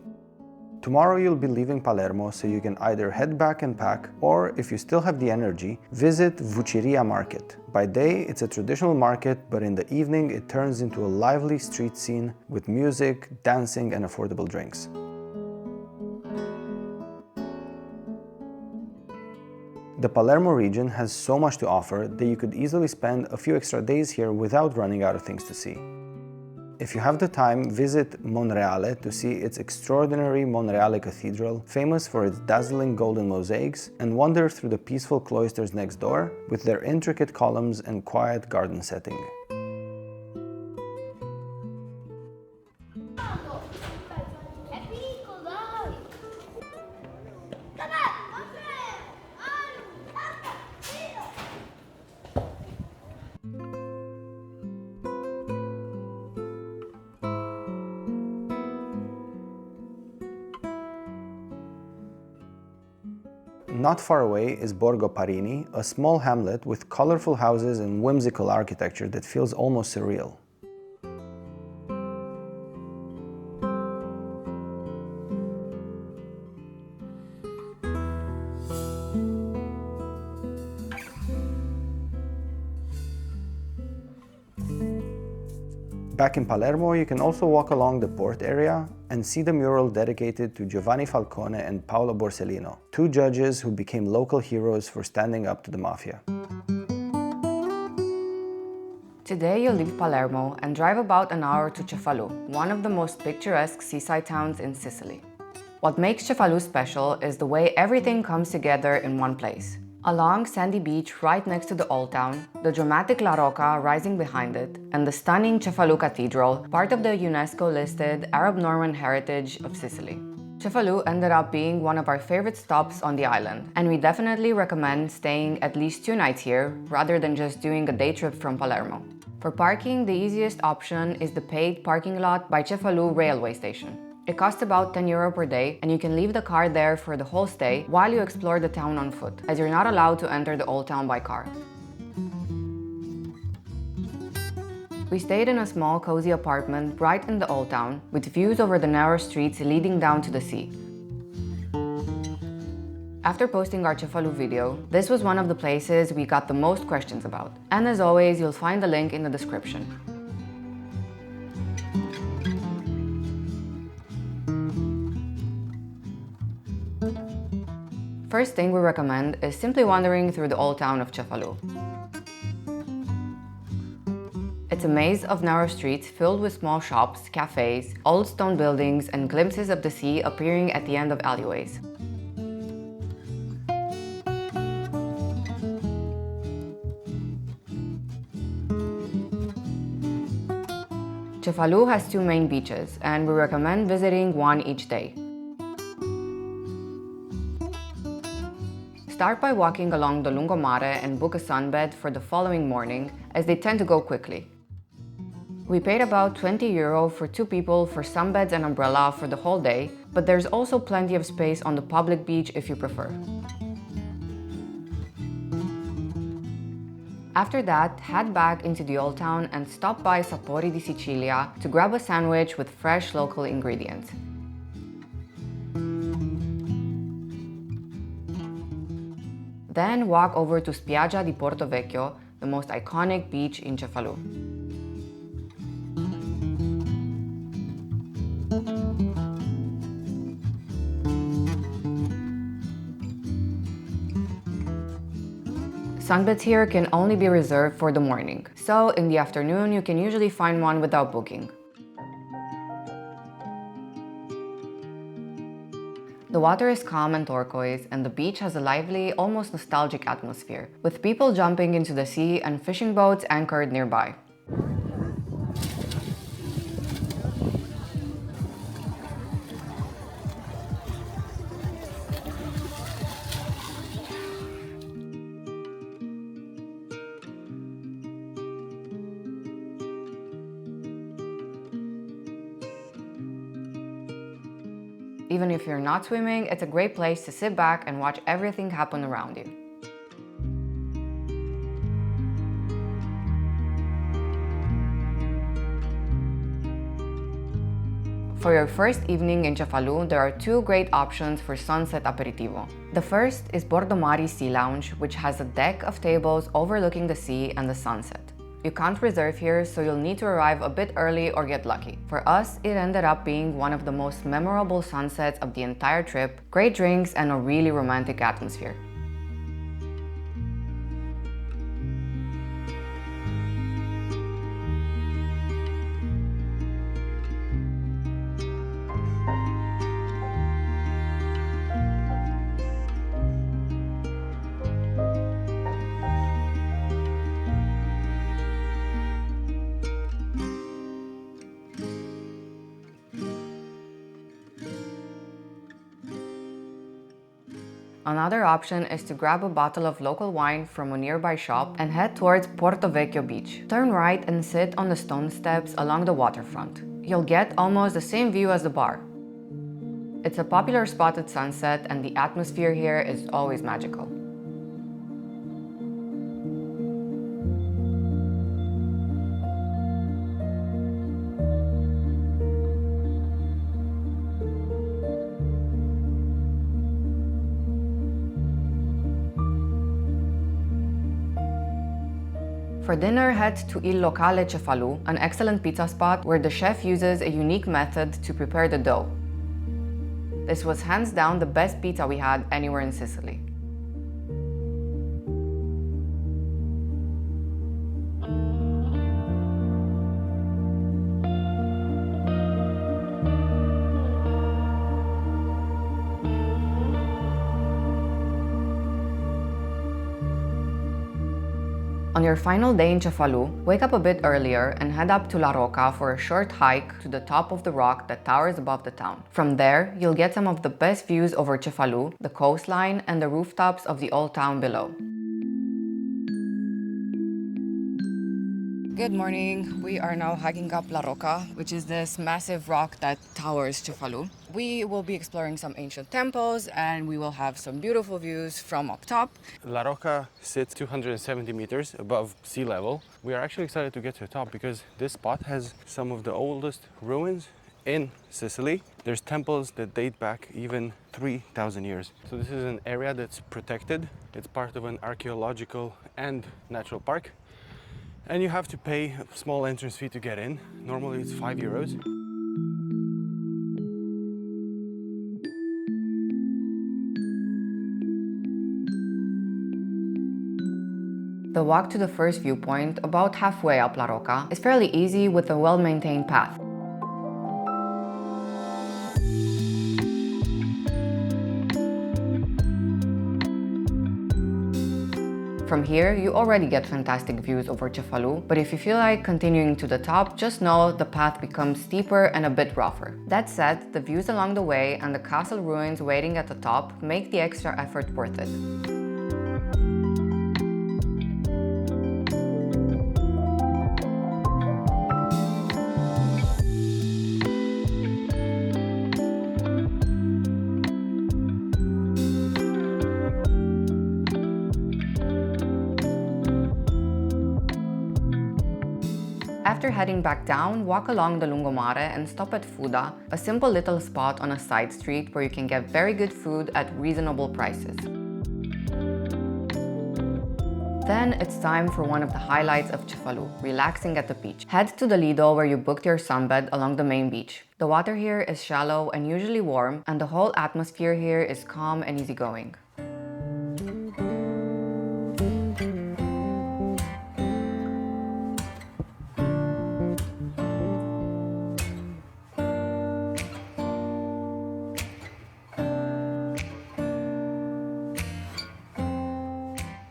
Tomorrow you'll be leaving Palermo, so you can either head back and pack, or if you still have the energy, visit Vucciria Market. By day, it's a traditional market, but in the evening it turns into a lively street scene with music, dancing, and affordable drinks. The Palermo region has so much to offer that you could easily spend a few extra days here without running out of things to see. If you have the time, visit Monreale to see its extraordinary Monreale Cathedral, famous for its dazzling golden mosaics, and wander through the peaceful cloisters next door with their intricate columns and quiet garden setting. Not far away is Borgo Parini, a small hamlet with colorful houses and whimsical architecture that feels almost surreal. Back in Palermo, you can also walk along the port area and see the mural dedicated to Giovanni Falcone and Paolo Borsellino, two judges who became local heroes for standing up to the mafia. Today you'll leave Palermo and drive about an hour to Cefalù, one of the most picturesque seaside towns in Sicily. What makes Cefalù special is the way everything comes together in one place. Along sandy beach right next to the old town, the dramatic La Rocca rising behind it, and the stunning Cefalù Cathedral, part of the UNESCO-listed Arab-Norman heritage of Sicily. Cefalù ended up being one of our favorite stops on the island, and we definitely recommend staying at least 2 nights here, rather than just doing a day trip from Palermo. For parking, the easiest option is the paid parking lot by Cefalù railway station. It costs about €10 per day, and you can leave the car there for the whole stay while you explore the town on foot, as you're not allowed to enter the old town by car. We stayed in a small, cozy apartment right in the old town, with views over the narrow streets leading down to the sea. After posting our Cefalù video, this was one of the places we got the most questions about. And as always, you'll find the link in the description. First thing we recommend is simply wandering through the old town of Cefalù. It's a maze of narrow streets filled with small shops, cafes, old stone buildings, and glimpses of the sea appearing at the end of alleyways. Cefalù has 2 main beaches, and we recommend visiting one each day. Start by walking along the lungomare and book a sunbed for the following morning, as they tend to go quickly. We paid about €20 for 2 people for sunbeds and umbrella for the whole day, but there's also plenty of space on the public beach if you prefer. After that, head back into the old town and stop by Sapori di Sicilia to grab a sandwich with fresh local ingredients. Then walk over to Spiaggia di Porto Vecchio, the most iconic beach in Cefalù. Sunbeds here can only be reserved for the morning, so in the afternoon you can usually find one without booking. The water is calm and turquoise, and the beach has a lively, almost nostalgic atmosphere, with people jumping into the sea and fishing boats anchored nearby. Even if you're not swimming, it's a great place to sit back and watch everything happen around you. For your first evening in Cefalù, there are 2 great options for sunset aperitivo. The first is Bordomari Sea Lounge, which has a deck of tables overlooking the sea and the sunset. You can't reserve here, so you'll need to arrive a bit early or get lucky. For us, it ended up being one of the most memorable sunsets of the entire trip, great drinks and a really romantic atmosphere. Another option is to grab a bottle of local wine from a nearby shop and head towards Porto Vecchio beach. Turn right and sit on the stone steps along the waterfront. You'll get almost the same view as the bar. It's a popular spot at sunset, and the atmosphere here is always magical. For dinner, head to Il Locale Cefalù, an excellent pizza spot where the chef uses a unique method to prepare the dough. This was hands down the best pizza we had anywhere in Sicily. On your final day in Cefalù, wake up a bit earlier and head up to La Rocca for a short hike to the top of the rock that towers above the town. From there, you'll get some of the best views over Cefalù, the coastline, and the rooftops of the old town below. Good morning. We are now hiking up La Rocca, which is this massive rock that towers Cefalù. We will be exploring some ancient temples and we will have some beautiful views from up top. La Rocca sits 270 meters above sea level. We are actually excited to get to the top because this spot has some of the oldest ruins in Sicily. There's temples that date back even 3,000 years. So this is an area that's protected. It's part of an archaeological and natural park. And you have to pay a small entrance fee to get in. Normally it's €5. The walk to the first viewpoint, about halfway up La Rocca, is fairly easy with a well-maintained path. From here, you already get fantastic views over Cefalù, but if you feel like continuing to the top, just know the path becomes steeper and a bit rougher. That said, the views along the way and the castle ruins waiting at the top make the extra effort worth it. After heading back down, walk along the Lungomare and stop at Fuda, a simple little spot on a side street where you can get very good food at reasonable prices. Then it's time for one of the highlights of Cefalù, relaxing at the beach. Head to the Lido where you booked your sunbed along the main beach. The water here is shallow and usually warm, and the whole atmosphere here is calm and easygoing.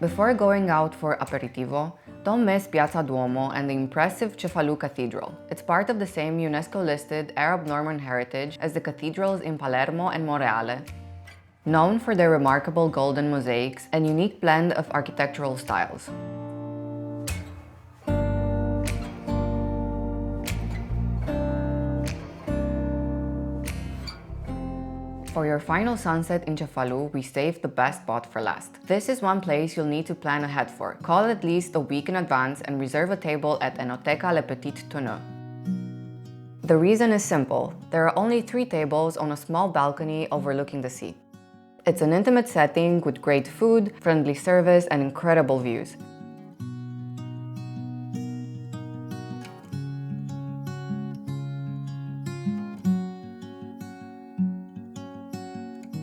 Before going out for aperitivo, don't miss Piazza Duomo and the impressive Cefalù Cathedral. It's part of the same UNESCO-listed Arab Norman heritage as the cathedrals in Palermo and Monreale, known for their remarkable golden mosaics and unique blend of architectural styles. For your final sunset in Cefalù, we saved the best spot for last. This is one place you'll need to plan ahead for. Call at least a week in advance and reserve a table at Enoteca Le Petit Tonneau. The reason is simple. There are only 3 tables on a small balcony overlooking the sea. It's an intimate setting with great food, friendly service, and incredible views.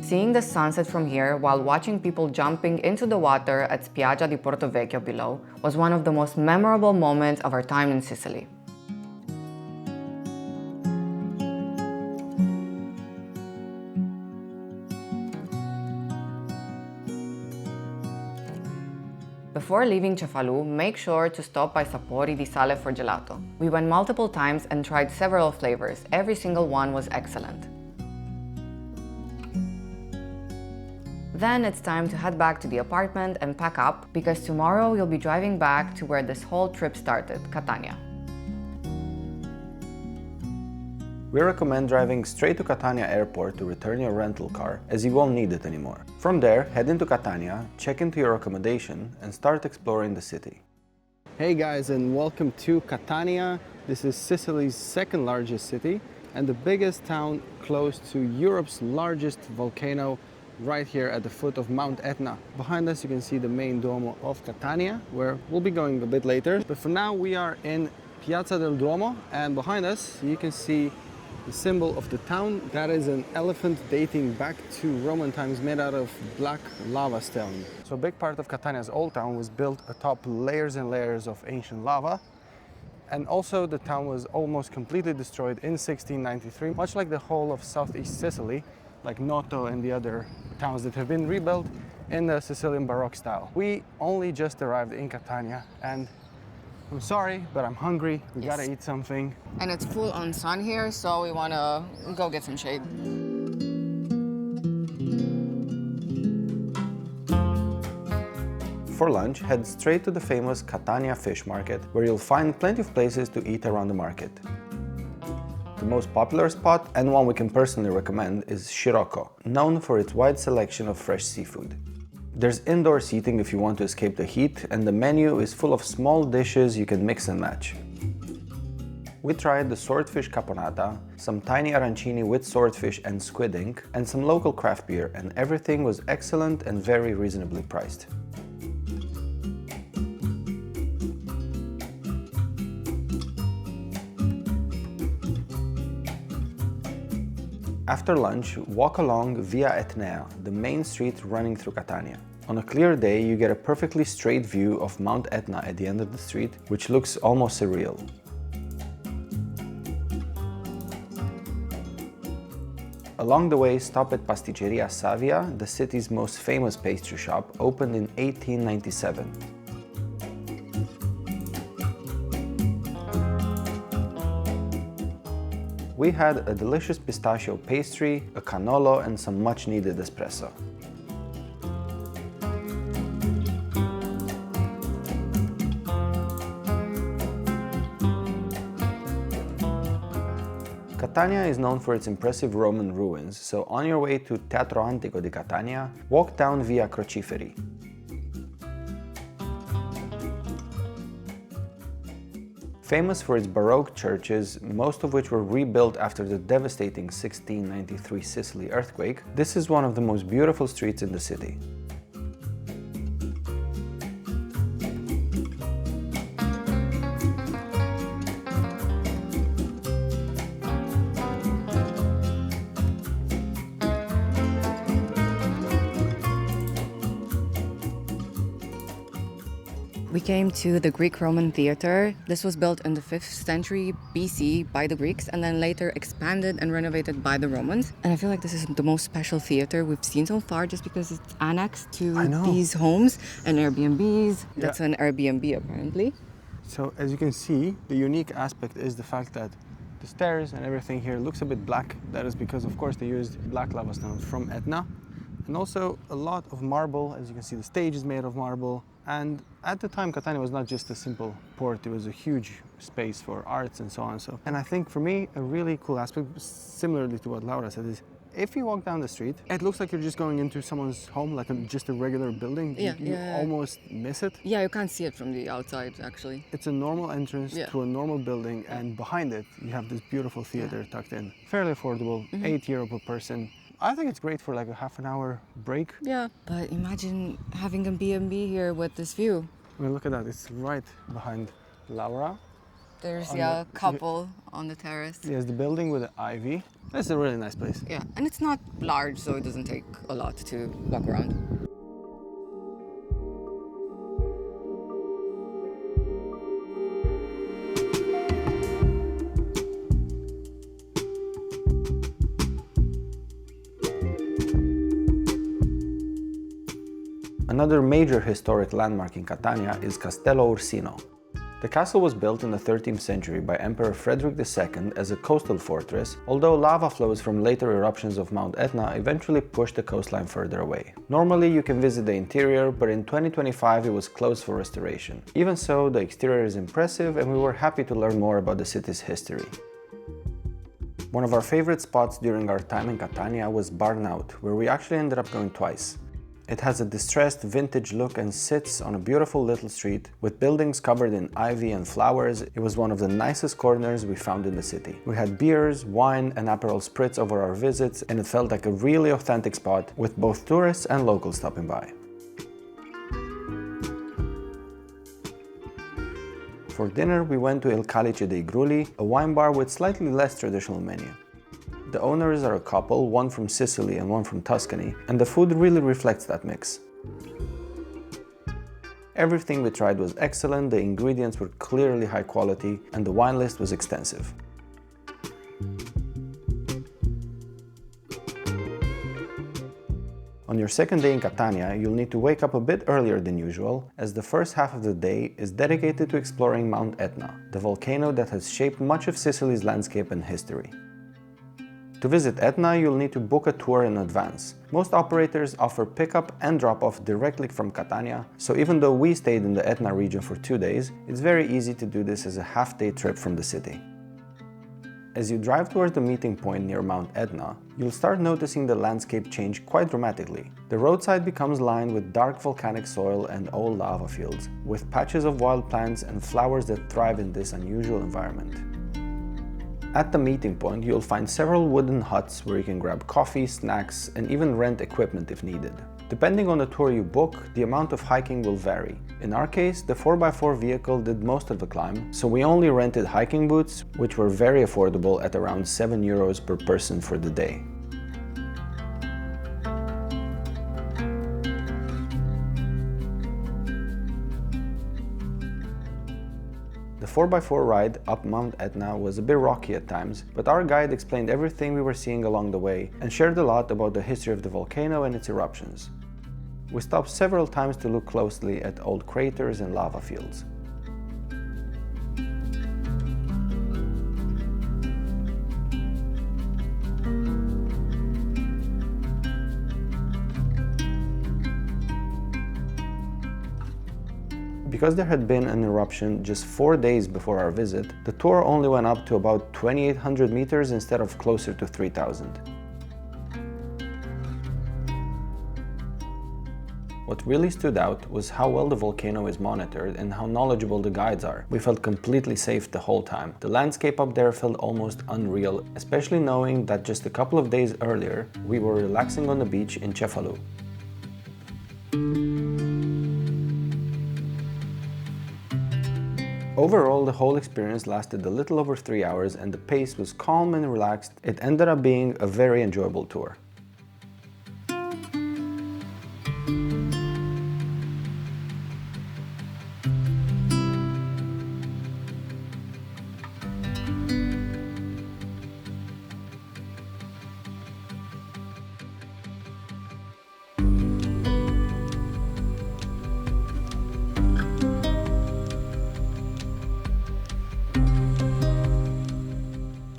Seeing the sunset from here while watching people jumping into the water at Spiaggia di Porto Vecchio below was one of the most memorable moments of our time in Sicily. Before leaving Cefalù, make sure to stop by Sapori di Sale for gelato. We went multiple times and tried several flavors. Every single one was excellent. Then it's time to head back to the apartment and pack up, because tomorrow you'll be driving back to where this whole trip started, Catania. We recommend driving straight to Catania airport to return your rental car, as you won't need it anymore. From there, head into Catania, check into your accommodation, and start exploring the city. Hey guys, and welcome to Catania. This is Sicily's second largest city and the biggest town close to Europe's largest volcano, right here at the foot of Mount Etna. Behind us you can see the main Duomo of Catania, where we'll be going a bit later. But for now we are in Piazza del Duomo, and behind us you can see the symbol of the town. That is an elephant dating back to Roman times, made out of black lava stone. So a big part of Catania's old town was built atop layers and layers of ancient lava. And also the town was almost completely destroyed in 1693, much like the whole of southeast Sicily, like Noto and the other towns that have been rebuilt in the Sicilian baroque style. We only just arrived in Catania, and I'm sorry, but I'm hungry. We gotta eat something. And it's full on sun here, so we wanna go get some shade. For lunch, head straight to the famous Catania fish market, where you'll find plenty of places to eat around the market. The most popular spot, and one we can personally recommend, is Sirocco, known for its wide selection of fresh seafood. There's indoor seating if you want to escape the heat, and the menu is full of small dishes you can mix and match. We tried the swordfish caponata, some tiny arancini with swordfish and squid ink, and some local craft beer, and everything was excellent and very reasonably priced. After lunch, walk along Via Etnea, the main street running through Catania. On a clear day, you get a perfectly straight view of Mount Etna at the end of the street, which looks almost surreal. Along the way, stop at Pasticceria Savia, the city's most famous pastry shop, opened in 1897. We had a delicious pistachio pastry, a cannolo, and some much-needed espresso. Catania is known for its impressive Roman ruins, so on your way to Teatro Antico di Catania, walk down Via Crociferi. Famous for its baroque churches, most of which were rebuilt after the devastating 1693 Sicily earthquake, this is one of the most beautiful streets in the city. We came to the Greek-Roman theater. This was built in the 5th century BC by the Greeks and then later expanded and renovated by the Romans. And I feel like this is the most special theater we've seen so far, just because it's annexed to these homes and Airbnbs. That's an Airbnb apparently. So as you can see, the unique aspect is the fact that the stairs and everything here looks a bit black. That is because, of course, they used black lava stones from Etna. And also a lot of marble. As you can see, the stage is made of marble. And at the time, Catania was not just a simple port, it was a huge space for arts and so on. And I think for me, a really cool aspect, similarly to what Laura said, is if you walk down the street, it looks like you're just going into someone's home, like just a regular building. You almost miss it. Yeah, you can't see it from the outside, actually. It's a normal entrance to a normal building, and behind it, you have this beautiful theater tucked in. Fairly affordable, €8 per person. I think it's great for like a half an hour break. Yeah, but imagine having a B&B here with this view. I mean, look at that, it's right behind Laura. There's a couple on the terrace. Yes, the building with the ivy. It's a really nice place. Yeah, and it's not large, so it doesn't take a lot to walk around. Another major historic landmark in Catania is Castello Ursino. The castle was built in the 13th century by Emperor Frederick II as a coastal fortress, although lava flows from later eruptions of Mount Etna eventually pushed the coastline further away. Normally you can visit the interior, but in 2025 it was closed for restoration. Even so, the exterior is impressive and we were happy to learn more about the city's history. One of our favorite spots during our time in Catania was Bar Naut, where we actually ended up going twice. It has a distressed vintage look and sits on a beautiful little street with buildings covered in ivy and flowers. It was one of the nicest corners we found in the city. We had beers, wine and Aperol Spritz over our visits, and it felt like a really authentic spot with both tourists and locals stopping by. For dinner we went to Il Calice dei Grulli, a wine bar with slightly less traditional menu. The owners are a couple, one from Sicily and one from Tuscany, and the food really reflects that mix. Everything we tried was excellent, the ingredients were clearly high quality, and the wine list was extensive. On your second day in Catania, you'll need to wake up a bit earlier than usual, as the first half of the day is dedicated to exploring Mount Etna, the volcano that has shaped much of Sicily's landscape and history. To visit Etna, you'll need to book a tour in advance. Most operators offer pickup and drop-off directly from Catania, so even though we stayed in the Etna region for 2 days, it's very easy to do this as a half-day trip from the city. As you drive towards the meeting point near Mount Etna, you'll start noticing the landscape change quite dramatically. The roadside becomes lined with dark volcanic soil and old lava fields, with patches of wild plants and flowers that thrive in this unusual environment. At the meeting point, you'll find several wooden huts where you can grab coffee, snacks, and even rent equipment if needed. Depending on the tour you book, the amount of hiking will vary. In our case, the 4x4 vehicle did most of the climb, so we only rented hiking boots, which were very affordable at around €7 per person for the day. The 4x4 ride up Mount Etna was a bit rocky at times, but our guide explained everything we were seeing along the way and shared a lot about the history of the volcano and its eruptions. We stopped several times to look closely at old craters and lava fields. Because there had been an eruption just 4 days before our visit, the tour only went up to about 2,800 meters instead of closer to 3,000. What really stood out was how well the volcano is monitored and how knowledgeable the guides are. We felt completely safe the whole time. The landscape up there felt almost unreal, especially knowing that just a couple of days earlier, we were relaxing on the beach in Cefalù. Overall, the whole experience lasted a little over 3 hours and the pace was calm and relaxed. It ended up being a very enjoyable tour.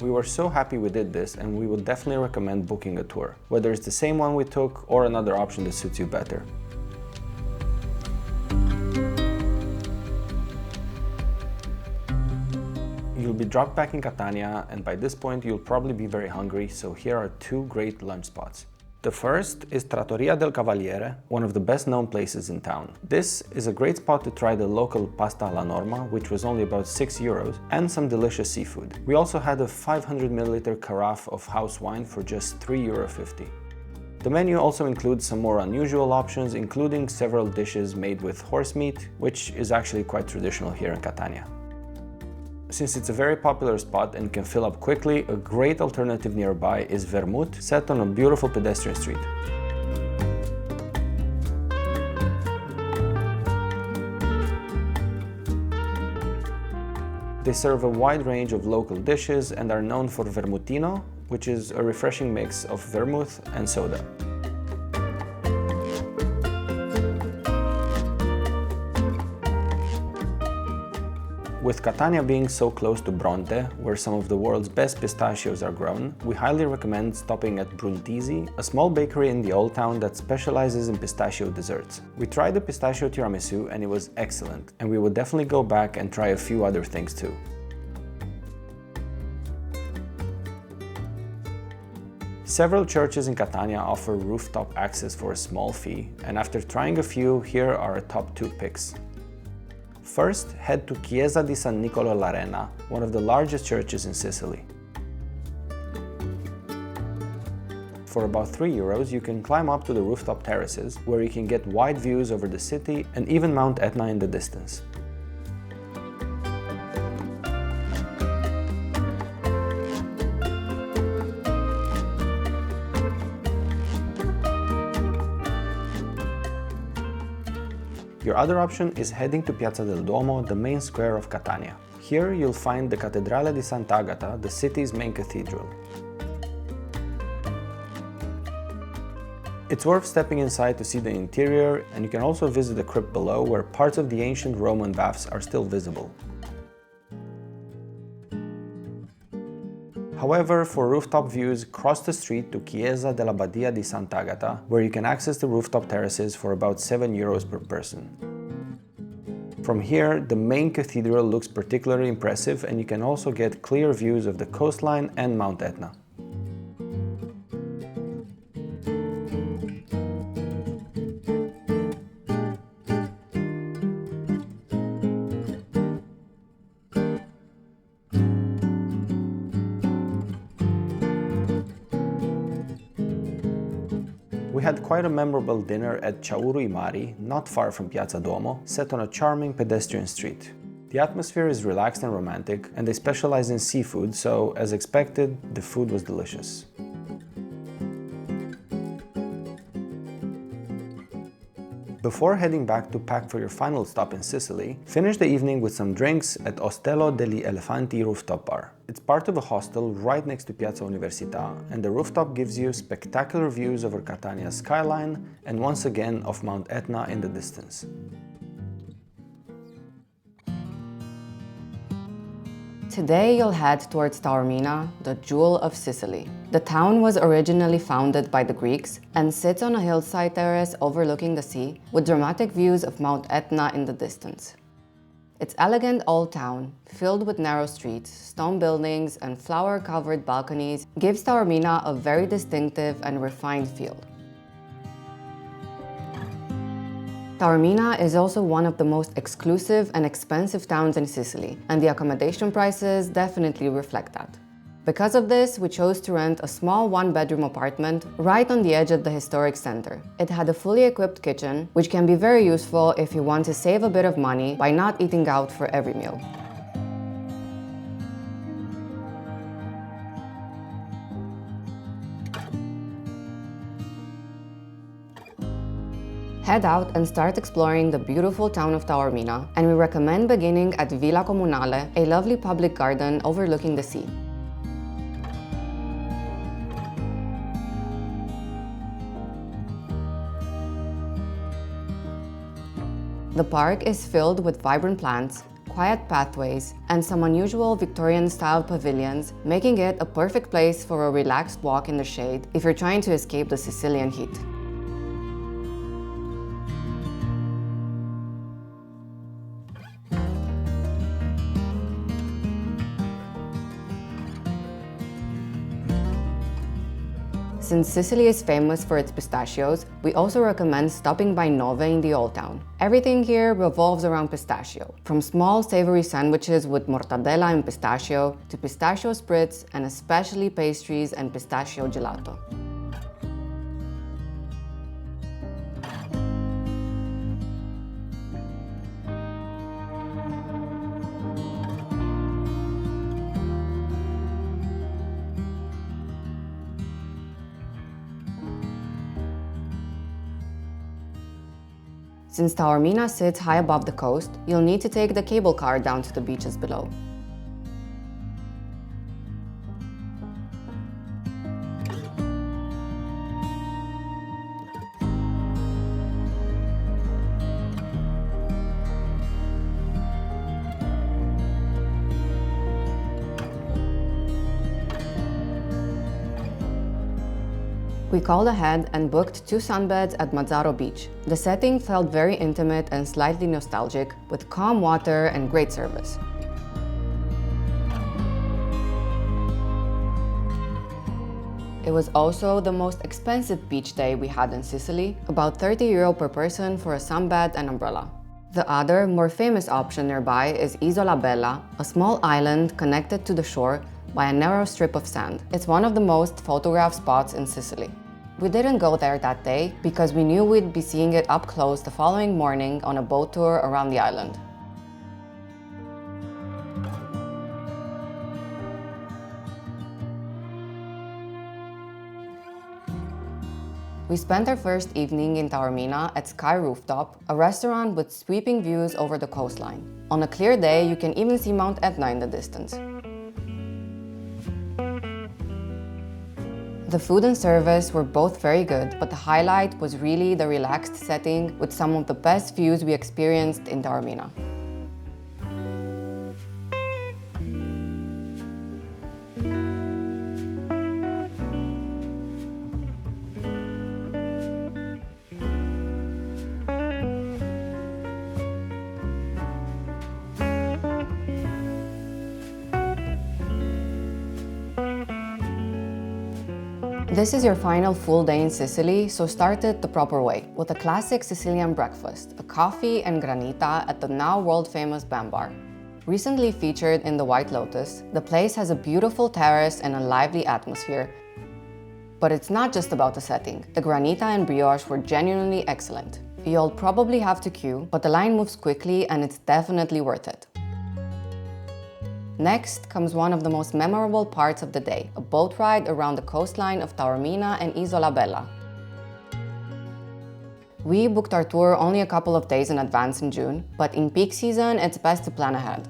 We were so happy we did this, and we would definitely recommend booking a tour, whether it's the same one we took or another option that suits you better. You'll be dropped back in Catania, and by this point you'll probably be very hungry, so here are 2 great lunch spots. The first is Trattoria del Cavaliere, one of the best known places in town. This is a great spot to try the local pasta alla norma, which was only about €6, and some delicious seafood. We also had a 500 ml carafe of house wine for just €3.50. The menu also includes some more unusual options, including several dishes made with horse meat, which is actually quite traditional here in Catania. Since it's a very popular spot and can fill up quickly, a great alternative nearby is Vermouth, set on a beautiful pedestrian street. They serve a wide range of local dishes and are known for vermutino, which is a refreshing mix of vermouth and soda. With Catania being so close to Bronte, where some of the world's best pistachios are grown, we highly recommend stopping at Bruntisi, a small bakery in the Old Town that specializes in pistachio desserts. We tried the pistachio tiramisu and it was excellent, and we would definitely go back and try a few other things too. Several churches in Catania offer rooftop access for a small fee, and after trying a few, here are our top 2 picks. First, head to Chiesa di San Niccolò l'Arena, one of the largest churches in Sicily. For about €3, you can climb up to the rooftop terraces, where you can get wide views over the city and even Mount Etna in the distance. Your other option is heading to Piazza del Duomo, the main square of Catania. Here you'll find the Cattedrale di Sant'Agata, the city's main cathedral. It's worth stepping inside to see the interior, and you can also visit the crypt below, where parts of the ancient Roman baths are still visible. However, for rooftop views, cross the street to Chiesa della Badia di Sant'Agata, where you can access the rooftop terraces for about €7 per person. From here, the main cathedral looks particularly impressive, and you can also get clear views of the coastline and Mount Etna. We had quite a memorable dinner at Ciauru i Mari, not far from Piazza Duomo, set on a charming pedestrian street. The atmosphere is relaxed and romantic, and they specialize in seafood, so as expected, the food was delicious. Before heading back to pack for your final stop in Sicily, finish the evening with some drinks at Ostello degli Elefanti rooftop bar. It's part of a hostel right next to Piazza Università, and the rooftop gives you spectacular views over Catania's skyline and once again of Mount Etna in the distance. Today you'll head towards Taormina, the jewel of Sicily. The town was originally founded by the Greeks and sits on a hillside terrace overlooking the sea, with dramatic views of Mount Etna in the distance. Its elegant old town, filled with narrow streets, stone buildings, and flower-covered balconies, gives Taormina a very distinctive and refined feel. Taormina is also one of the most exclusive and expensive towns in Sicily, and the accommodation prices definitely reflect that. Because of this, we chose to rent a small one-bedroom apartment right on the edge of the historic center. It had a fully equipped kitchen, which can be very useful if you want to save a bit of money by not eating out for every meal. Head out and start exploring the beautiful town of Taormina, and we recommend beginning at Villa Comunale, a lovely public garden overlooking the sea. The park is filled with vibrant plants, quiet pathways, and some unusual Victorian-style pavilions, making it a perfect place for a relaxed walk in the shade if you're trying to escape the Sicilian heat. Since Sicily is famous for its pistachios, we also recommend stopping by Nove in the Old Town. Everything here revolves around pistachio, from small savory sandwiches with mortadella and pistachio, to pistachio spritz, and especially pastries and pistachio gelato. Since Taormina sits high above the coast, you'll need to take the cable car down to the beaches below. We called ahead and booked 2 sunbeds at Mazzaro Beach. The setting felt very intimate and slightly nostalgic, with calm water and great service. It was also the most expensive beach day we had in Sicily, about €30 per person for a sunbed and umbrella. The other, more famous option nearby is Isola Bella, a small island connected to the shore by a narrow strip of sand. It's one of the most photographed spots in Sicily. We didn't go there that day because we knew we'd be seeing it up close the following morning on a boat tour around the island. We spent our first evening in Taormina at Sky Rooftop, a restaurant with sweeping views over the coastline. On a clear day, you can even see Mount Etna in the distance. The food and service were both very good, but the highlight was really the relaxed setting with some of the best views we experienced in Taormina. This is your final full day in Sicily, so start it the proper way, with a classic Sicilian breakfast, a coffee and granita at the now world-famous Bam Bar. Recently featured in the White Lotus, the place has a beautiful terrace and a lively atmosphere. But it's not just about the setting. The granita and brioche were genuinely excellent. You'll probably have to queue, but the line moves quickly and it's definitely worth it. Next comes one of the most memorable parts of the day, a boat ride around the coastline of Taormina and Isola Bella. We booked our tour only a couple of days in advance in June, but in peak season it's best to plan ahead.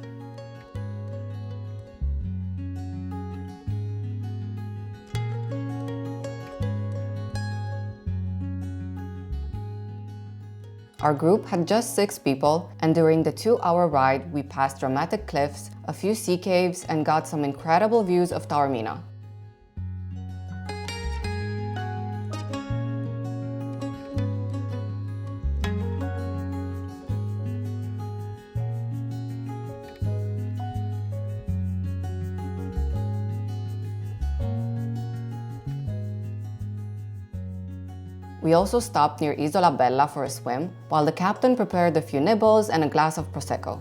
Our group had just 6 people, and during the 2-hour ride, we passed dramatic cliffs, a few sea caves, and got some incredible views of Taormina. We also stopped near Isola Bella for a swim, while the captain prepared a few nibbles and a glass of Prosecco.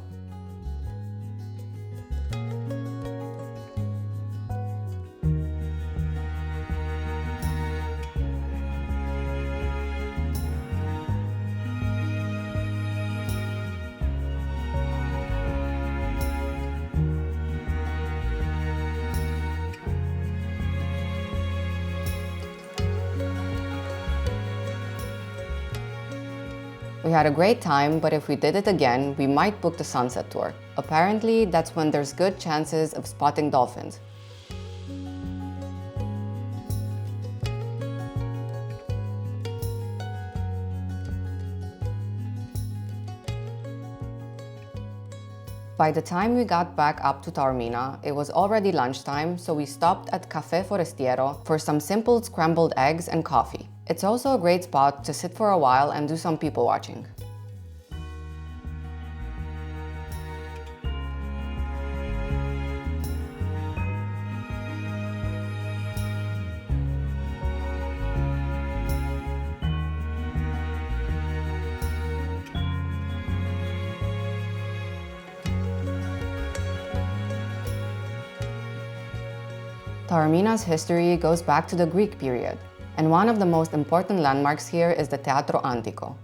We had a great time, but if we did it again, we might book the sunset tour. Apparently, that's when there's good chances of spotting dolphins. By the time we got back up to Taormina, it was already lunchtime, so we stopped at Caffè Forestiero for some simple scrambled eggs and coffee. It's also a great spot to sit for a while and do some people watching. Taormina's history goes back to the Greek period, and one of the most important landmarks here is the Teatro Antico.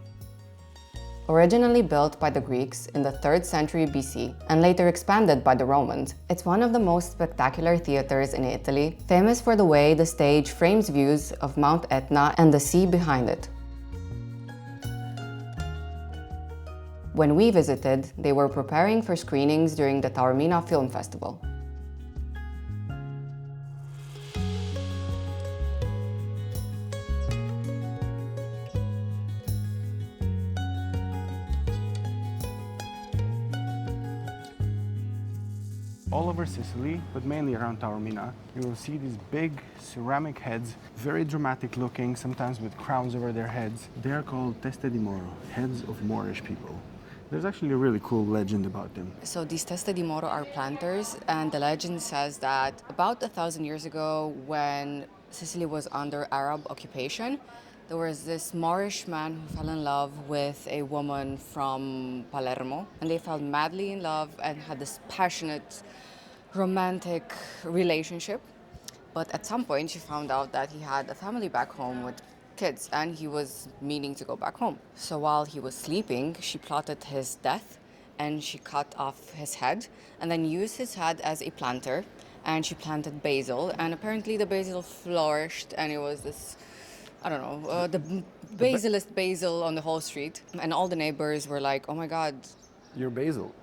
Originally built by the Greeks in the 3rd century BC and later expanded by the Romans, it's one of the most spectacular theaters in Italy, famous for the way the stage frames views of Mount Etna and the sea behind it. When we visited, they were preparing for screenings during the Taormina Film Festival. all over Sicily, but mainly around Taormina, you will see these big ceramic heads, very dramatic looking, sometimes with crowns over their heads. They are called teste di Moro, heads of Moorish people. There's actually a really cool legend about them. So these teste di Moro are planters, and the legend says that about 1,000 years ago, when Sicily was under Arab occupation, there was this Moorish man who fell in love with a woman from Palermo, and they fell madly in love and had this passionate, romantic relationship. But at some point, she found out that he had a family back home with kids, and he was meaning to go back home. So while he was sleeping, she plotted his death, and she cut off his head, and then used his head as a planter, and she planted basil, and apparently the basil flourished, and it was this, I don't know, the basilest basil on the whole street. And all the neighbors were like, oh my God, Your basil.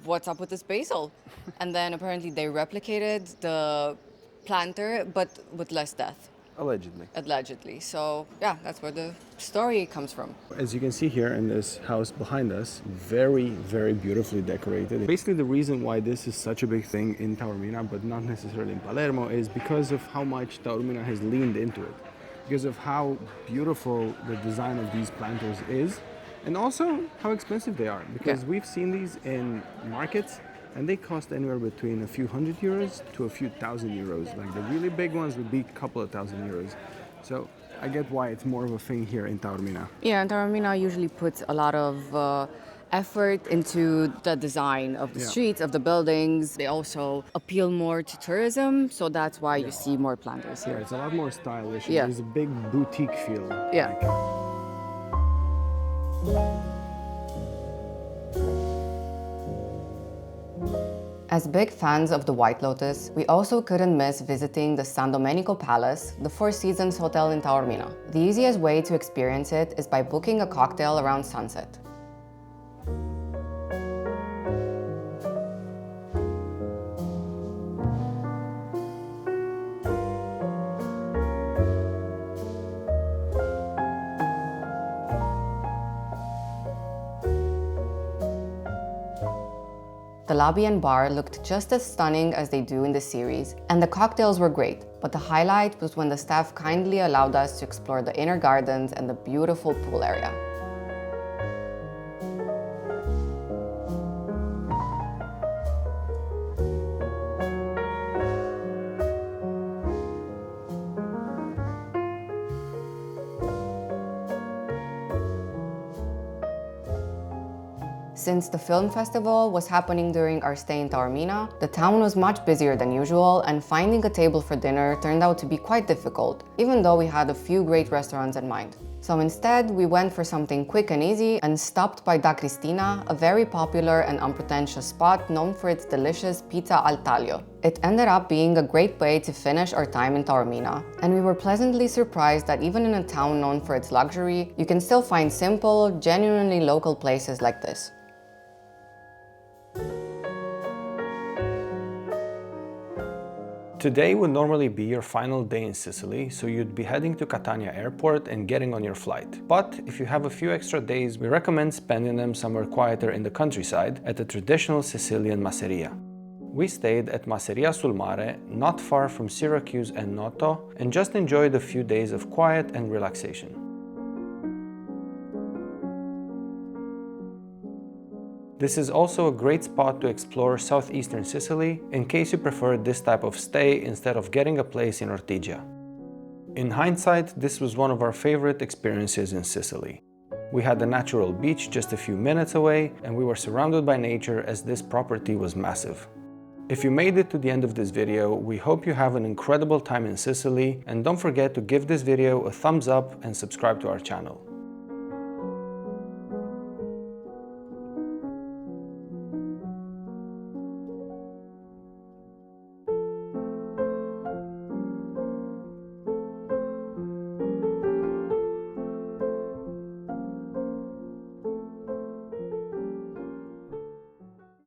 what's up with this basil? And then apparently they replicated the planter, but with less death, Allegedly. allegedly. So yeah, that's where the story comes from. As you can see here in this house behind us, very, very beautifully decorated. Basically, the reason why this is such a big thing in Taormina, but not necessarily in Palermo, is because of how much Taormina has leaned into it. Because of how beautiful the design of these planters is, and also how expensive they are. Because Yeah. we've seen these in markets, and they cost anywhere between a few €100 to a few €1,000. Like the really big ones would be a couple of €1,000. So I get why it's more of a thing here in Taormina. Yeah, and Taormina usually puts a lot of effort into the design of the Yeah. streets, of the buildings. They also appeal more to tourism, so that's why you see more planters Yeah, here. it's a lot more stylish. Yeah. There's a big boutique feel. Yeah. As big fans of the White Lotus, we also couldn't miss visiting the San Domenico Palace, the Four Seasons Hotel in Taormina. The easiest way to experience it is by booking a cocktail around sunset. The lobby and bar looked just as stunning as they do in the series, and the cocktails were great, but the highlight was when the staff kindly allowed us to explore the inner gardens and the beautiful pool area. Since the film festival was happening during our stay in Taormina, the town was much busier than usual, and finding a table for dinner turned out to be quite difficult, even though we had a few great restaurants in mind. So instead, we went for something quick and easy and stopped by Da Cristina, a very popular and unpretentious spot known for its delicious pizza al taglio. It ended up being a great way to finish our time in Taormina, and we were pleasantly surprised that even in a town known for its luxury, you can still find simple, genuinely local places like this. Today would normally be your final day in Sicily, so you'd be heading to Catania airport and getting on your flight. But if you have a few extra days, we recommend spending them somewhere quieter in the countryside at the traditional Sicilian Masseria. We stayed at Masseria sul Mare, not far from Syracuse and Noto, and just enjoyed a few days of quiet and relaxation. This is also a great spot to explore southeastern Sicily in case you prefer this type of stay instead of getting a place in Ortigia. In hindsight, this was one of our favorite experiences in Sicily. We had a natural beach just a few minutes away, and we were surrounded by nature as this property was massive. If you made it to the end of this video, we hope you have an incredible time in Sicily, and don't forget to give this video a thumbs up and subscribe to our channel.